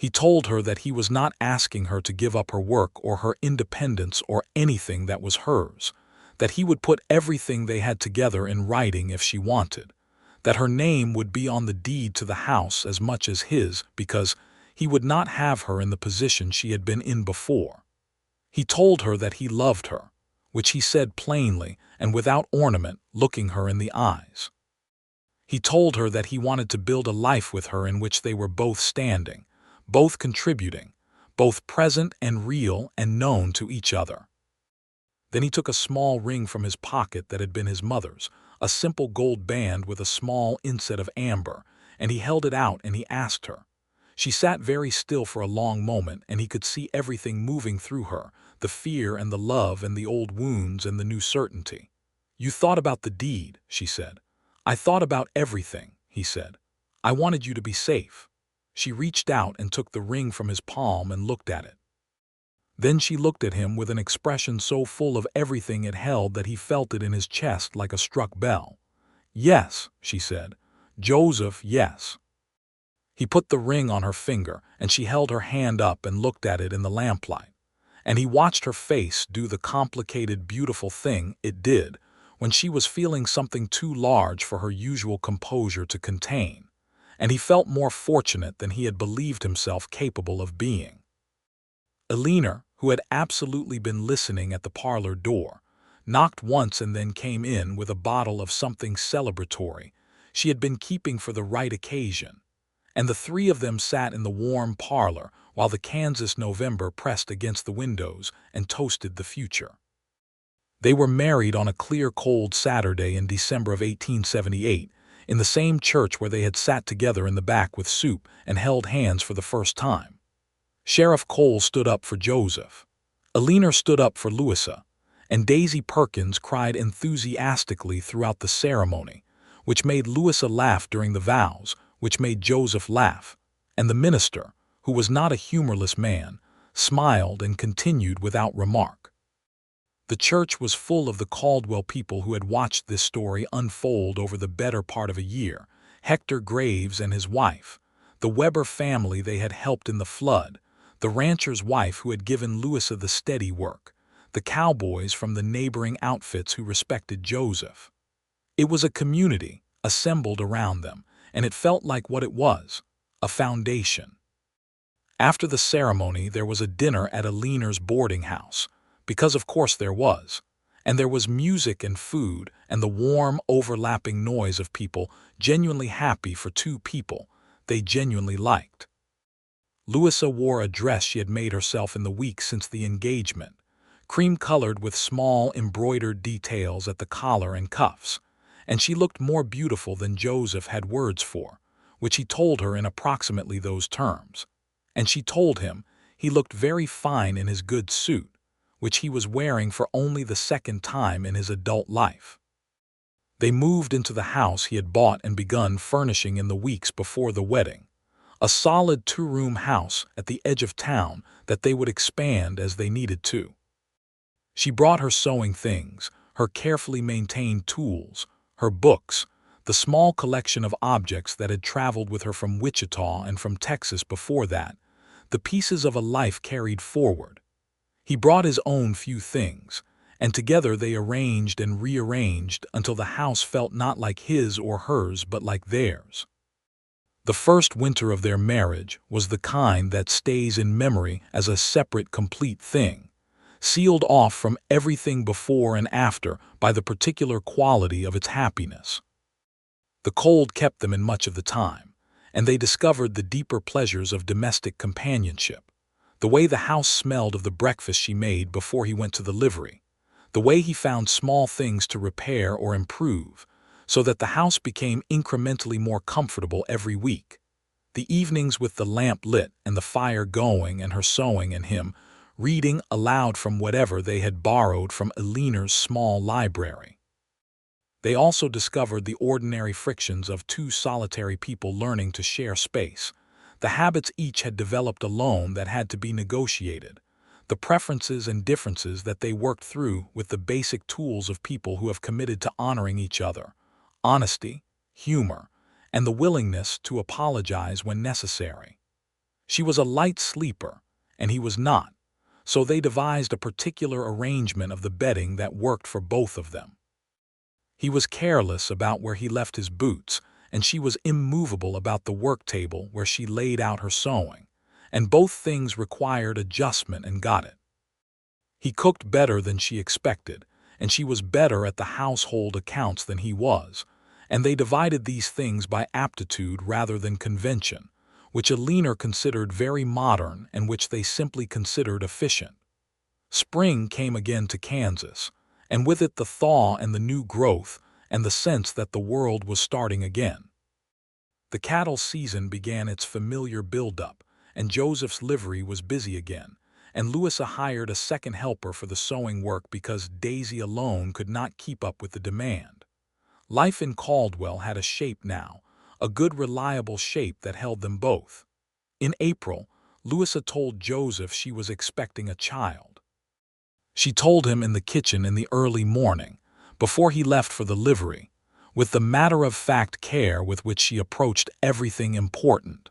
He told her that he was not asking her to give up her work or her independence or anything that was hers, that he would put everything they had together in writing if she wanted, that her name would be on the deed to the house as much as his because he would not have her in the position she had been in before. He told her that he loved her, which he said plainly and without ornament, looking her in the eyes. He told her that he wanted to build a life with her in which they were both standing, both contributing, both present and real and known to each other. Then he took a small ring from his pocket that had been his mother's, a simple gold band with a small inset of amber, and he held it out and he asked her. She sat very still for a long moment, and he could see everything moving through her, the fear and the love and the old wounds and the new certainty. "You thought about the deed," she said. "I thought about everything," he said. "I wanted you to be safe." She reached out and took the ring from his palm and looked at it. Then she looked at him with an expression so full of everything it held that he felt it in his chest like a struck bell. "Yes," she said. "Joseph, yes." He put the ring on her finger, and she held her hand up and looked at it in the lamplight. And he watched her face do the complicated, beautiful thing it did when she was feeling something too large for her usual composure to contain. And he felt more fortunate than he had believed himself capable of being. Eleanor, who had absolutely been listening at the parlor door, knocked once and then came in with a bottle of something celebratory she had been keeping for the right occasion, and the three of them sat in the warm parlor while the Kansas November pressed against the windows and toasted the future. They were married on a clear, cold Saturday in December of 1878, in the same church where they had sat together in the back with soup and held hands for the first time. Sheriff Cole stood up for Joseph. Eleanor stood up for Louisa, and Daisy Perkins cried enthusiastically throughout the ceremony, which made Louisa laugh during the vows, which made Joseph laugh, and the minister, who was not a humorless man, smiled and continued without remark. The church was full of the Caldwell people who had watched this story unfold over the better part of a year: Hector Graves and his wife, the Weber family they had helped in the flood, the rancher's wife who had given Louisa the steady work, the cowboys from the neighboring outfits who respected Joseph. It was a community assembled around them, and it felt like what it was, a foundation. After the ceremony, there was a dinner at Eleanor's boarding house, because of course there was, and there was music and food and the warm, overlapping noise of people genuinely happy for two people they genuinely liked. Louisa wore a dress she had made herself in the week since the engagement, cream-colored with small embroidered details at the collar and cuffs, and she looked more beautiful than Joseph had words for, which he told her in approximately those terms. And she told him he looked very fine in his good suit, which he was wearing for only the second time in his adult life. They moved into the house he had bought and begun furnishing in the weeks before the wedding, a solid two-room house at the edge of town that they would expand as they needed to. She brought her sewing things, her carefully maintained tools, her books, the small collection of objects that had traveled with her from Wichita and from Texas before that, the pieces of a life carried forward. He brought his own few things, and together they arranged and rearranged until the house felt not like his or hers but like theirs. The first winter of their marriage was the kind that stays in memory as a separate, complete thing, sealed off from everything before and after by the particular quality of its happiness. The cold kept them in much of the time, and they discovered the deeper pleasures of domestic companionship, the way the house smelled of the breakfast she made before he went to the livery, the way he found small things to repair or improve, so that the house became incrementally more comfortable every week. The evenings with the lamp lit and the fire going and her sewing and him reading aloud from whatever they had borrowed from Eleanor's small library. They also discovered the ordinary frictions of two solitary people learning to share space, the habits each had developed alone that had to be negotiated, the preferences and differences that they worked through with the basic tools of people who have committed to honoring each other: honesty, humor, and the willingness to apologize when necessary. She was a light sleeper, and he was not, so they devised a particular arrangement of the bedding that worked for both of them. He was careless about where he left his boots, and she was immovable about the work table where she laid out her sewing, and both things required adjustment and got it. He cooked better than she expected, and she was better at the household accounts than he was, and they divided these things by aptitude rather than convention, which Alina considered very modern and which they simply considered efficient. Spring came again to Kansas, and with it the thaw and the new growth and the sense that the world was starting again. The cattle season began its familiar build-up, and Joseph's livery was busy again, and Louisa hired a second helper for the sewing work because Daisy alone could not keep up with the demand. Life in Caldwell had a shape now, a good reliable shape that held them both. In April, Louisa told Joseph she was expecting a child. She told him in the kitchen in the early morning, before he left for the livery, with the matter-of-fact care with which she approached everything important.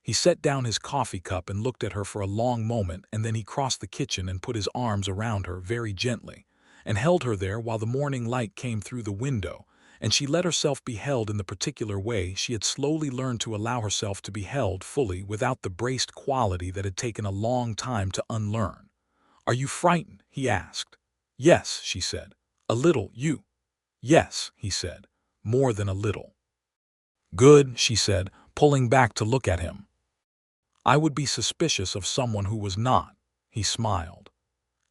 He set down his coffee cup and looked at her for a long moment, and then he crossed the kitchen and put his arms around her very gently, and held her there while the morning light came through the window, and she let herself be held in the particular way she had slowly learned to allow herself to be held fully without the braced quality that had taken a long time to unlearn. "Are you frightened?" he asked. "Yes," she said. "A little, you?" "Yes," he said. "More than a little." "Good," she said, pulling back to look at him. "I would be suspicious of someone who was not," he smiled.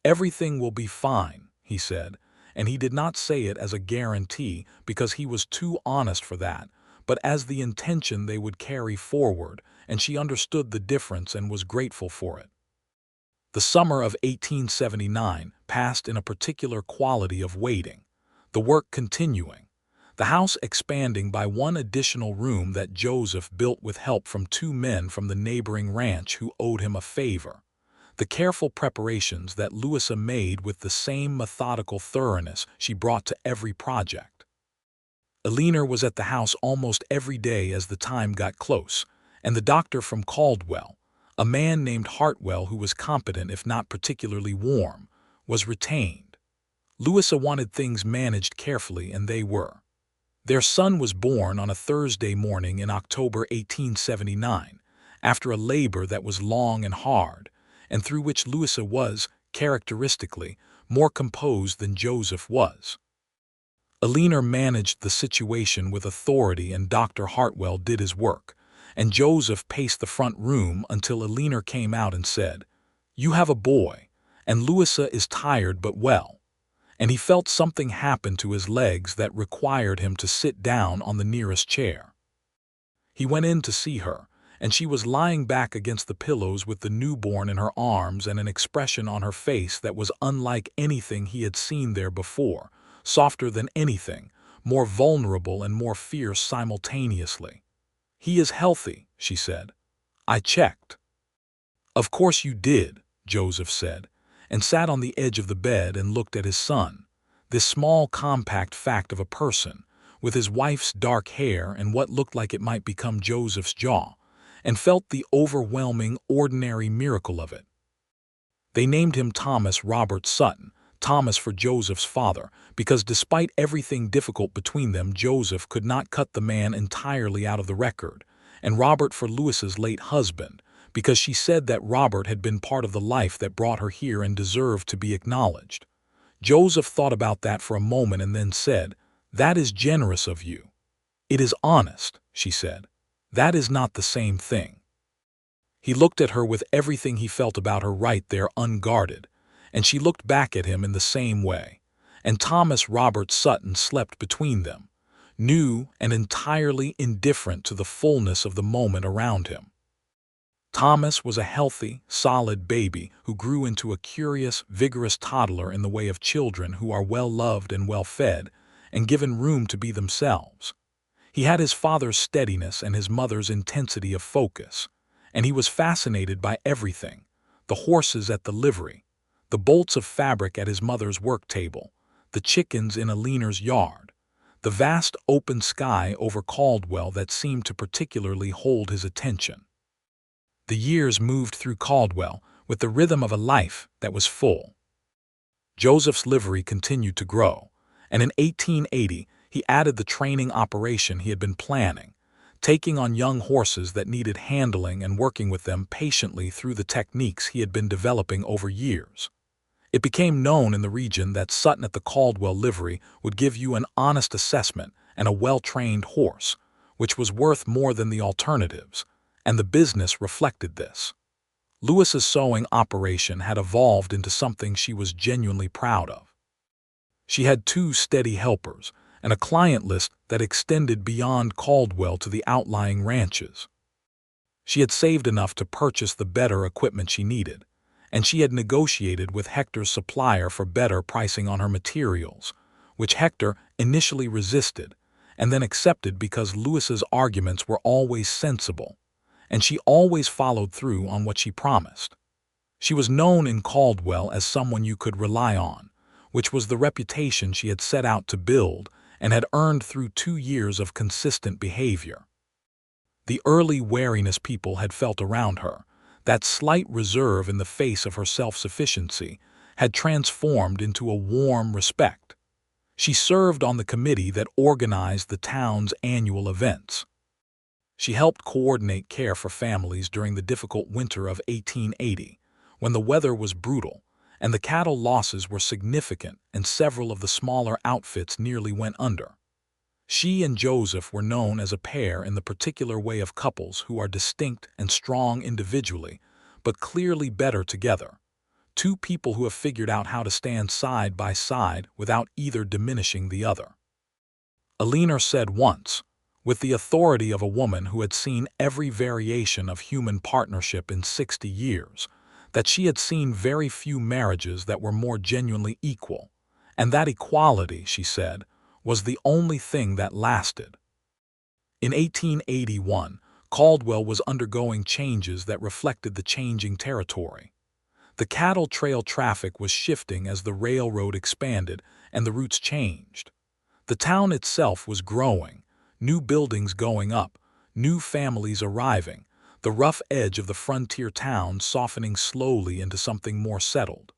"Everything will be fine," he said, and he did not say it as a guarantee because he was too honest for that, but as the intention they would carry forward, and she understood the difference and was grateful for it. The summer of 1879 passed in a particular quality of waiting, the work continuing, the house expanding by one additional room that Joseph built with help from two men from the neighboring ranch who owed him a favor, the careful preparations that Louisa made with the same methodical thoroughness she brought to every project. Alina was at the house almost every day as the time got close, and the doctor from Caldwell, a man named Hartwell who was competent if not particularly warm, was retained. Louisa wanted things managed carefully, and they were. Their son was born on a Thursday morning in October 1879, after a labor that was long and hard, and through which Louisa was, characteristically, more composed than Joseph was. Alina managed the situation with authority, and Dr. Hartwell did his work, and Joseph paced the front room until Alina came out and said, "You have a boy, and Louisa is tired but well," and he felt something happen to his legs that required him to sit down on the nearest chair. He went in to see her, and she was lying back against the pillows with the newborn in her arms and an expression on her face that was unlike anything he had seen there before, softer than anything, more vulnerable and more fierce simultaneously. "He is healthy," she said. "I checked." "Of course you did," Joseph said, and sat on the edge of the bed and looked at his son, this small compact fact of a person, with his wife's dark hair and what looked like it might become Joseph's jaw, and felt the overwhelming, ordinary miracle of it. They named him Thomas Robert Sutton, Thomas for Joseph's father, because despite everything difficult between them, Joseph could not cut the man entirely out of the record, and Robert for Louisa's late husband, because she said that Robert had been part of the life that brought her here and deserved to be acknowledged. Joseph thought about that for a moment and then said, "That is generous of you." "It is honest," she said. "That is not the same thing." He looked at her with everything he felt about her right there unguarded, and she looked back at him in the same way, and Thomas Robert Sutton slept between them, new and entirely indifferent to the fullness of the moment around him. Thomas was a healthy, solid baby who grew into a curious, vigorous toddler in the way of children who are well-loved and well-fed and given room to be themselves. He had his father's steadiness and his mother's intensity of focus, and he was fascinated by everything: the horses at the livery, the bolts of fabric at his mother's work table, the chickens in Alina's yard, the vast open sky over Caldwell that seemed to particularly hold his attention. The years moved through Caldwell with the rhythm of a life that was full. Joseph's livery continued to grow, and in 1880 he added the training operation he had been planning, taking on young horses that needed handling and working with them patiently through the techniques he had been developing over years. It became known in the region that Sutton at the Caldwell livery would give you an honest assessment and a well-trained horse, which was worth more than the alternatives, and the business reflected this. Louisa's sewing operation had evolved into something she was genuinely proud of. She had 2 steady helpers and a client list that extended beyond Caldwell to the outlying ranches. She had saved enough to purchase the better equipment she needed, and she had negotiated with Hector's supplier for better pricing on her materials, which Hector initially resisted and then accepted because Louisa's arguments were always sensible, and she always followed through on what she promised. She was known in Caldwell as someone you could rely on, which was the reputation she had set out to build and had earned through 2 years of consistent behavior. The early wariness people had felt around her, that slight reserve in the face of her self-sufficiency, had transformed into a warm respect. She served on the committee that organized the town's annual events. She helped coordinate care for families during the difficult winter of 1880, when the weather was brutal and the cattle losses were significant and several of the smaller outfits nearly went under. She and Joseph were known as a pair in the particular way of couples who are distinct and strong individually, but clearly better together. 2 people who have figured out how to stand side by side without either diminishing the other. Eleanor said once, with the authority of a woman who had seen every variation of human partnership in 60 years, that she had seen very few marriages that were more genuinely equal, and that equality, she said, was the only thing that lasted. In 1881, Caldwell was undergoing changes that reflected the changing territory. The cattle trail traffic was shifting as the railroad expanded and the routes changed. The town itself was growing, new buildings going up, new families arriving, the rough edge of the frontier town softening slowly into something more settled.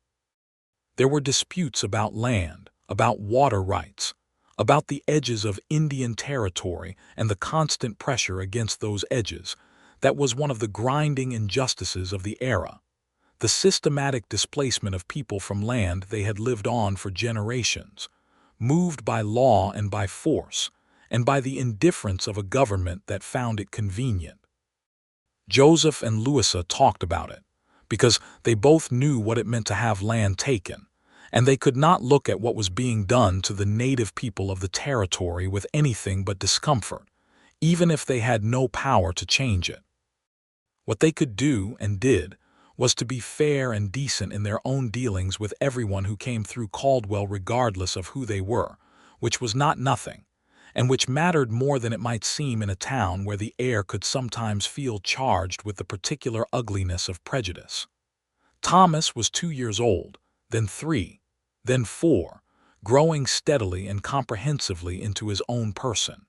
There were disputes about land, about water rights, about the edges of Indian territory and the constant pressure against those edges. That was one of the grinding injustices of the era. The systematic displacement of people from land they had lived on for generations, moved by law and by force, and by the indifference of a government that found it convenient. Joseph and Louisa talked about it, because they both knew what it meant to have land taken, and they could not look at what was being done to the native people of the territory with anything but discomfort, even if they had no power to change it. What they could do and did was to be fair and decent in their own dealings with everyone who came through Caldwell regardless of who they were, which was not nothing, and which mattered more than it might seem in a town where the air could sometimes feel charged with the particular ugliness of prejudice. Thomas was 2 years old, then 3, then 4, growing steadily and comprehensively into his own person.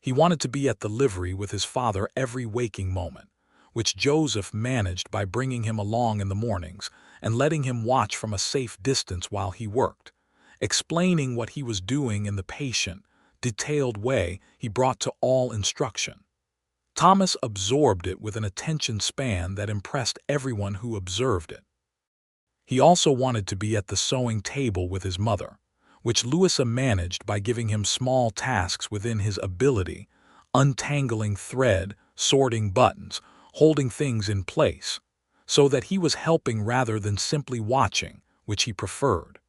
He wanted to be at the livery with his father every waking moment, which Joseph managed by bringing him along in the mornings and letting him watch from a safe distance while he worked, explaining what he was doing in the patient, detailed way he brought to all instruction. Thomas absorbed it with an attention span that impressed everyone who observed it. He also wanted to be at the sewing table with his mother, which Louisa managed by giving him small tasks within his ability, untangling thread, sorting buttons, holding things in place, so that he was helping rather than simply watching, which he preferred.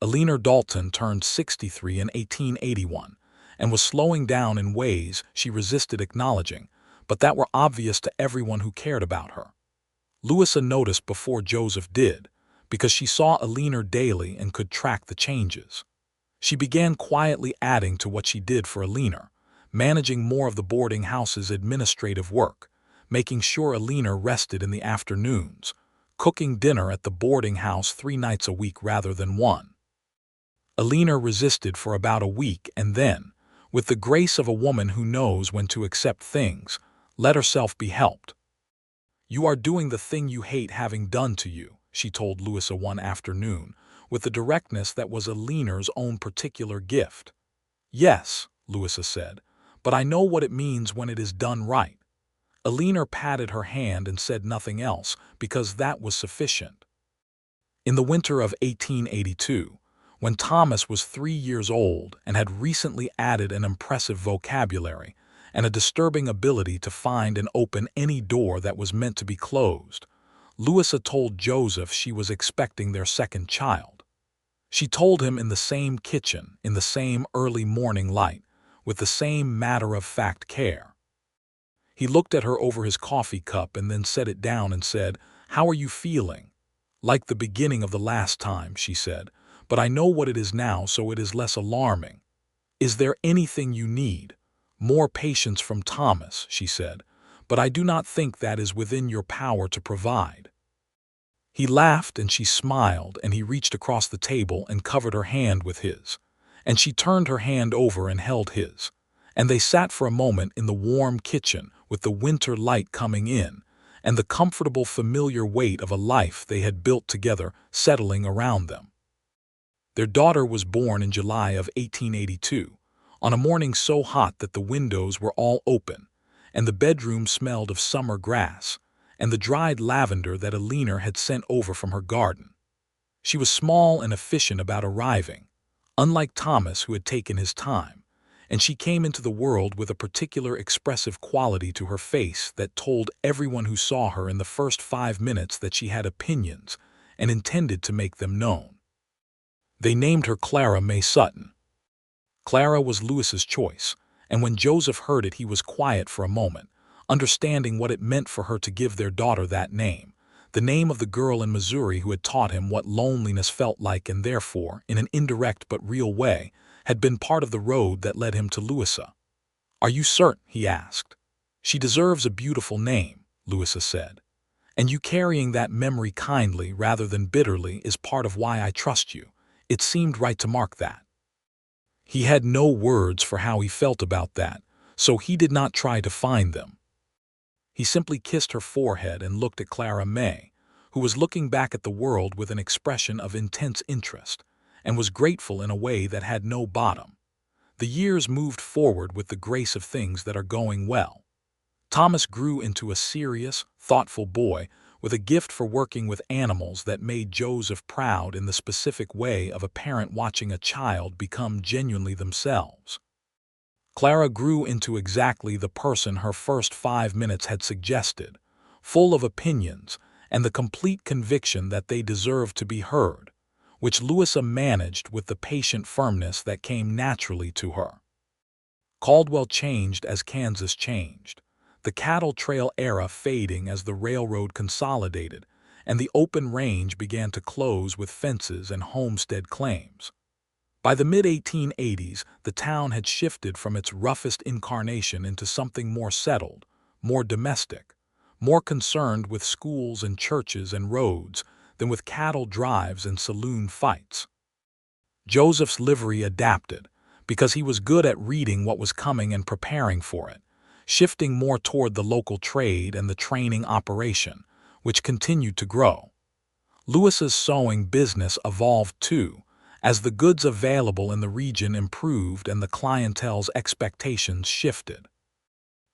Eleanor Dalton turned 63 in 1881 and was slowing down in ways she resisted acknowledging, but that were obvious to everyone who cared about her. Louisa noticed before Joseph did, because she saw Eleanor daily and could track the changes. She began quietly adding to what she did for Eleanor, managing more of the boarding house's administrative work, making sure Eleanor rested in the afternoons, cooking dinner at the boarding house 3 nights a week rather than 1. Eleanor resisted for about a week and then, with the grace of a woman who knows when to accept things, let herself be helped. "You are doing the thing you hate having done to you," she told Louisa one afternoon, with the directness that was Alina's own particular gift. "Yes," Louisa said, "but I know what it means when it is done right." Alina patted her hand and said nothing else, because that was sufficient. In the winter of 1882, when Thomas was 3 years old and had recently added an impressive vocabulary and a disturbing ability to find and open any door that was meant to be closed, Louisa told Joseph she was expecting their second child. She told him in the same kitchen, in the same early morning light, with the same matter-of-fact care. He looked at her over his coffee cup and then set it down and said, "How are you feeling?" "Like the beginning of the last time," she said, "but I know what it is now, so it is less alarming." "Is there anything you need?" "More patience from Thomas," she said, "but I do not think that is within your power to provide." He laughed and she smiled, and he reached across the table and covered her hand with his, and she turned her hand over and held his, and they sat for a moment in the warm kitchen with the winter light coming in, and the comfortable familiar weight of a life they had built together settling around them. Their daughter was born in July of 1882, on a morning so hot that the windows were all open, and the bedroom smelled of summer grass, and the dried lavender that Alina had sent over from her garden. She was small and efficient about arriving, unlike Thomas, who had taken his time, and she came into the world with a particular expressive quality to her face that told everyone who saw her in the first 5 minutes that she had opinions and intended to make them known. They named her Clara May Sutton. Clara was Louisa's choice, and when Joseph heard it he was quiet for a moment, understanding what it meant for her to give their daughter that name, the name of the girl in Missouri who had taught him what loneliness felt like and therefore, in an indirect but real way, had been part of the road that led him to Louisa. "Are you certain?" he asked. "She deserves a beautiful name," Louisa said. "And you carrying that memory kindly rather than bitterly is part of why I trust you. It seemed right to mark that." He had no words for how he felt about that, so he did not try to find them. He simply kissed her forehead and looked at Clara May, who was looking back at the world with an expression of intense interest, and was grateful in a way that had no bottom. The years moved forward with the grace of things that are going well. Thomas grew into a serious, thoughtful boy with a gift for working with animals that made Joseph proud in the specific way of a parent watching a child become genuinely themselves. Clara grew into exactly the person her first 5 minutes had suggested, full of opinions and the complete conviction that they deserved to be heard, which Louisa managed with the patient firmness that came naturally to her. Caldwell changed as Kansas changed, the cattle trail era fading as the railroad consolidated, and the open range began to close with fences and homestead claims. By the mid-1880s, the town had shifted from its roughest incarnation into something more settled, more domestic, more concerned with schools and churches and roads than with cattle drives and saloon fights. Joseph's livery adapted, because he was good at reading what was coming and preparing for it, shifting more toward the local trade and the training operation, which continued to grow. Louisa's sewing business evolved too, as the goods available in the region improved and the clientele's expectations shifted.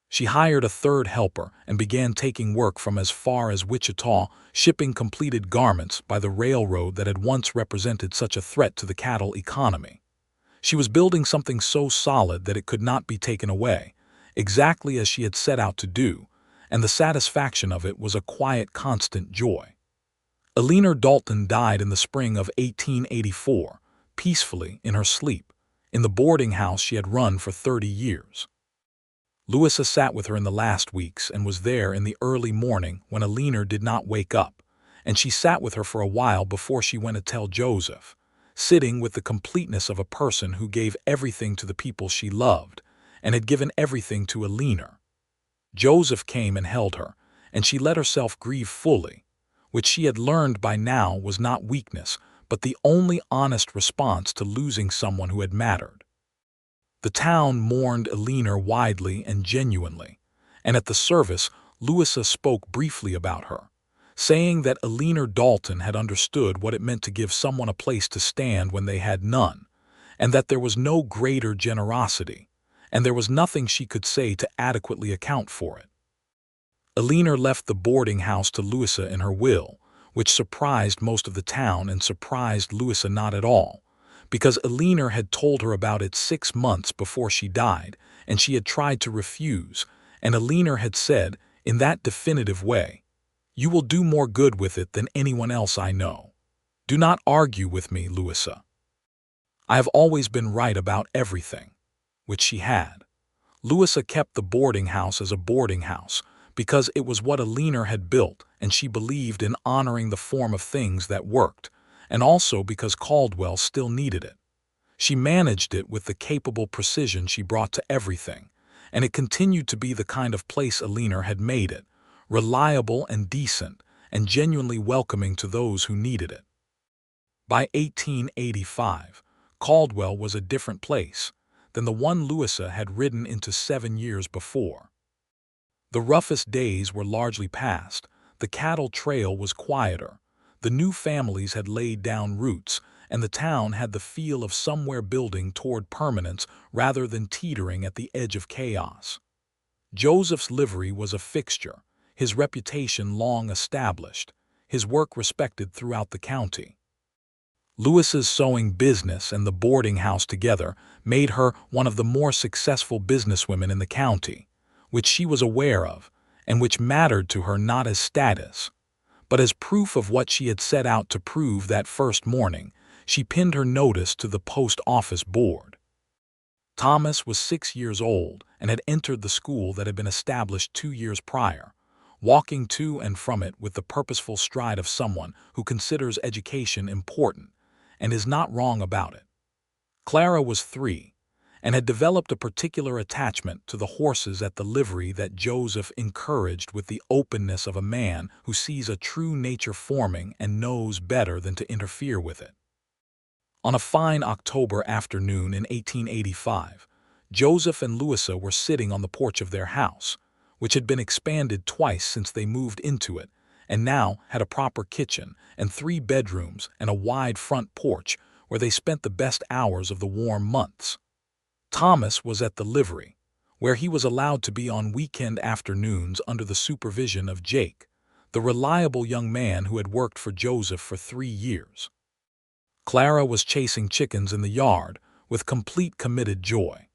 She hired a third helper and began taking work from as far as Wichita, shipping completed garments by the railroad that had once represented such a threat to the cattle economy. She was building something so solid that it could not be taken away, exactly as she had set out to do, and the satisfaction of it was a quiet, constant joy. Alina Dalton died in the spring of 1884, peacefully in her sleep, in the boarding house she had run for 30 years. Louisa sat with her in the last weeks and was there in the early morning when Alina did not wake up, and she sat with her for a while before she went to tell Joseph, sitting with the completeness of a person who gave everything to the people she loved and had given everything to Alina. Joseph came and held her, and she let herself grieve fully, which she had learned by now was not weakness, but the only honest response to losing someone who had mattered. The town mourned Alina widely and genuinely, and at the service, Louisa spoke briefly about her, saying that Eleanor Dalton had understood what it meant to give someone a place to stand when they had none, and that there was no greater generosity, and there was nothing she could say to adequately account for it. Eleanor left the boarding house to Louisa in her will, which surprised most of the town and surprised Louisa not at all, because Eleanor had told her about it 6 months before she died, and she had tried to refuse, and Eleanor had said, in that definitive way, "You will do more good with it than anyone else I know. Do not argue with me, Louisa. I have always been right about everything," which she had. Louisa kept the boarding house as a boarding house because it was what Eleanor had built, and she believed in honoring the form of things that worked, and also because Caldwell still needed it. She managed it with the capable precision she brought to everything, and it continued to be the kind of place Eleanor had made it, reliable and decent, and genuinely welcoming to those who needed it. By 1885, Caldwell was a different place than the one Louisa had ridden into 7 years before. The roughest days were largely past, the cattle trail was quieter, the new families had laid down roots, and the town had the feel of somewhere building toward permanence rather than teetering at the edge of chaos. Joseph's livery was a fixture, his reputation long established, his work respected throughout the county. Louisa's sewing business and the boarding house together made her one of the more successful businesswomen in the county, which she was aware of, and which mattered to her not as status, but as proof of what she had set out to prove that first morning. She pinned her notice to the post office board. Thomas was 6 years old and had entered the school that had been established 2 years prior, walking to and from it with the purposeful stride of someone who considers education important and is not wrong about it. Clara was 3 and had developed a particular attachment to the horses at the livery that Joseph encouraged with the openness of a man who sees a true nature forming and knows better than to interfere with it. On a fine October afternoon in 1885, Joseph and Louisa were sitting on the porch of their house, which had been expanded twice since they moved into it, and now had a proper kitchen and 3 bedrooms and a wide front porch where they spent the best hours of the warm months. Thomas was at the livery, where he was allowed to be on weekend afternoons under the supervision of Jake, the reliable young man who had worked for Joseph for 3 years. Clara was chasing chickens in the yard with complete committed joy.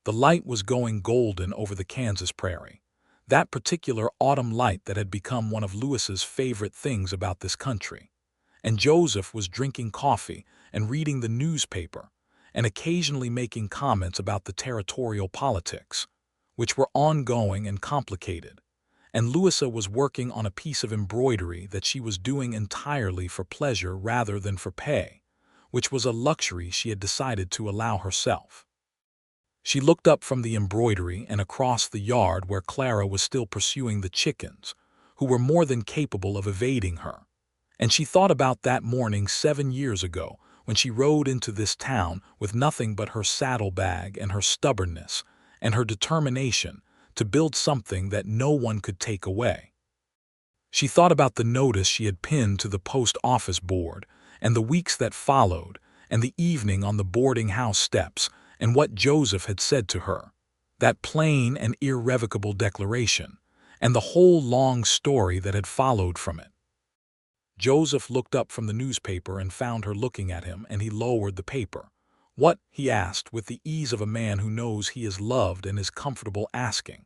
The light was going golden over the Kansas prairie, that particular autumn light that had become one of Louisa's favorite things about this country. And Joseph was drinking coffee and reading the newspaper and occasionally making comments about the territorial politics, which were ongoing and complicated. And Louisa was working on a piece of embroidery that she was doing entirely for pleasure rather than for pay, which was a luxury she had decided to allow herself. She looked up from the embroidery and across the yard where Clara was still pursuing the chickens, who were more than capable of evading her. And she thought about that morning 7 years ago when she rode into this town with nothing but her saddlebag and her stubbornness and her determination to build something that no one could take away. She thought about the notice she had pinned to the post office board, and the weeks that followed, and the evening on the boarding house steps, and what Joseph had said to her, that plain and irrevocable declaration, and the whole long story that had followed from it. Joseph looked up from the newspaper and found her looking at him, and he lowered the paper. "What?" he asked, with the ease of a man who knows he is loved and is comfortable asking.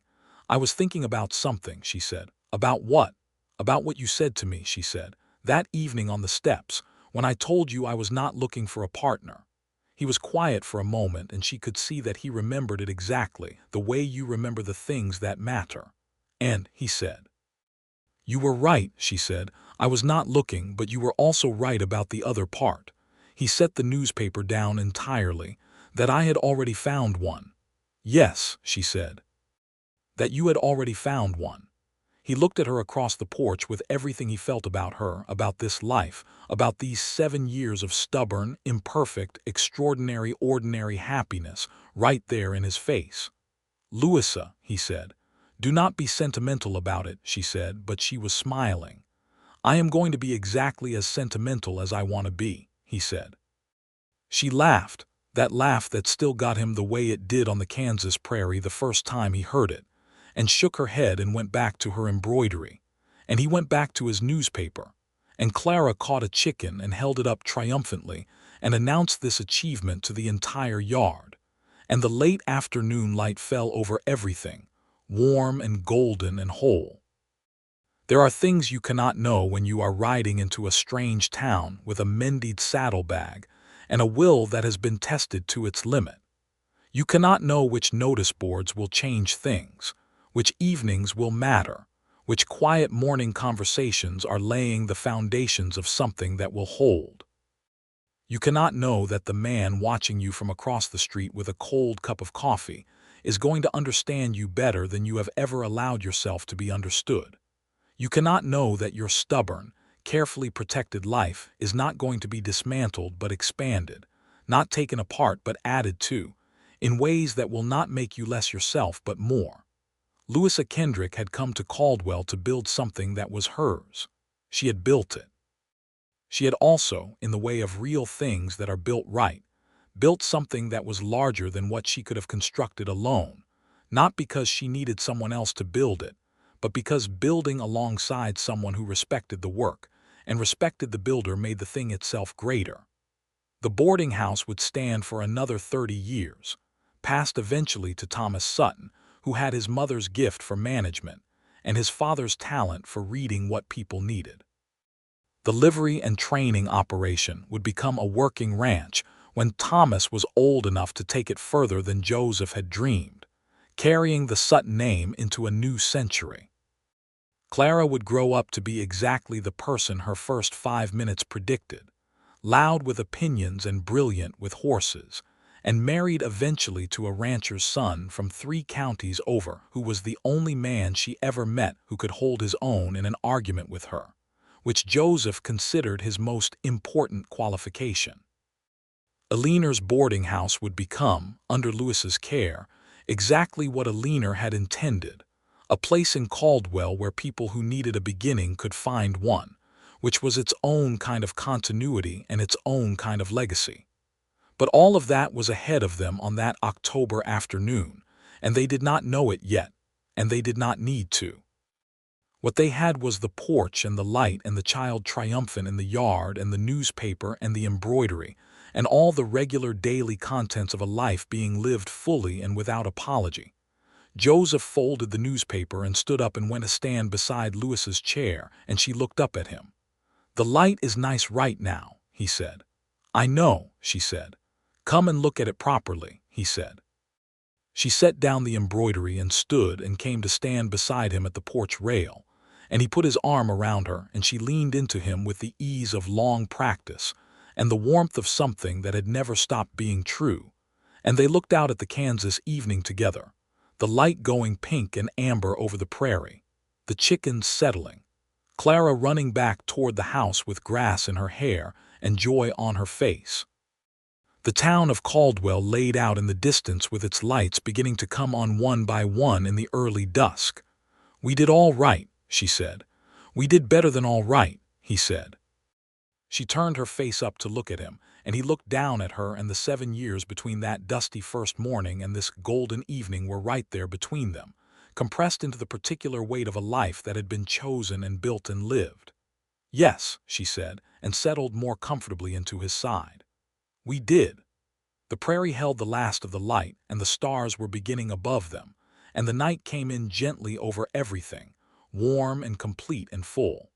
"I was thinking about something," she said. "About what?" "About what you said to me," she said, "that evening on the steps, when I told you I was not looking for a partner." He was quiet for a moment, and she could see that he remembered it exactly, the way you remember the things that matter. "And," he said. "You were right," she said. "I was not looking, but you were also right about the other part." He set the newspaper down entirely. "That I had already found one." "Yes," she said. "That you had already found one." He looked at her across the porch with everything he felt about her, about this life, about these 7 years of stubborn, imperfect, extraordinary, ordinary happiness right there in his face. "Louisa," he said, "Do not be sentimental about it," she said, but she was smiling. "I am going to be exactly as sentimental as I want to be," he said. She laughed, that laugh that still got him the way it did on the Kansas prairie the first time he heard it, and shook her head and went back to her embroidery. And he went back to his newspaper. And Clara caught a chicken and held it up triumphantly and announced this achievement to the entire yard. And the late afternoon light fell over everything, warm and golden and whole. There are things you cannot know when you are riding into a strange town with a mended saddlebag and a will that has been tested to its limit. You cannot know which notice boards will change things, which evenings will matter, which quiet morning conversations are laying the foundations of something that will hold. You cannot know that the man watching you from across the street with a cold cup of coffee is going to understand you better than you have ever allowed yourself to be understood. You cannot know that your stubborn, carefully protected life is not going to be dismantled but expanded, not taken apart but added to, in ways that will not make you less yourself but more. Louisa Kendrick had come to Caldwell to build something that was hers. She had built it. She had also, in the way of real things that are built right, built something that was larger than what she could have constructed alone, not because she needed someone else to build it, but because building alongside someone who respected the work and respected the builder made the thing itself greater. The boarding house would stand for another 30 years, passed eventually to Thomas Sutton, who had his mother's gift for management and his father's talent for reading what people needed. The livery and training operation would become a working ranch when Thomas was old enough to take it further than Joseph had dreamed, carrying the Sutton name into a new century. Clara would grow up to be exactly the person her first 5 minutes predicted, loud with opinions and brilliant with horses, and married eventually to a rancher's son from 3 counties over who was the only man she ever met who could hold his own in an argument with her, which Joseph considered his most important qualification. Aliner's boarding house would become, under Louisa's care, exactly what Aliner had intended, a place in Caldwell where people who needed a beginning could find one, which was its own kind of continuity and its own kind of legacy. But all of that was ahead of them on that October afternoon, and they did not know it yet, and they did not need to. What they had was the porch and the light and the child triumphant in the yard and the newspaper and the embroidery, and all the regular daily contents of a life being lived fully and without apology. Joseph folded the newspaper and stood up and went to stand beside Louisa's chair, and she looked up at him. "The light is nice right now," he said. "I know," she said. "Come and look at it properly," he said. She set down the embroidery and stood and came to stand beside him at the porch rail, and he put his arm around her and she leaned into him with the ease of long practice and the warmth of something that had never stopped being true, and they looked out at the Kansas evening together, the light going pink and amber over the prairie, the chickens settling, Clara running back toward the house with grass in her hair and joy on her face. The town of Caldwell laid out in the distance with its lights beginning to come on one by one in the early dusk. "We did all right," she said. "We did better than all right," he said. She turned her face up to look at him, and he looked down at her, and the 7 years between that dusty first morning and this golden evening were right there between them, compressed into the particular weight of a life that had been chosen and built and lived. "Yes," she said, and settled more comfortably into his side. "We did." The prairie held the last of the light, and the stars were beginning above them, and the night came in gently over everything, warm and complete and full.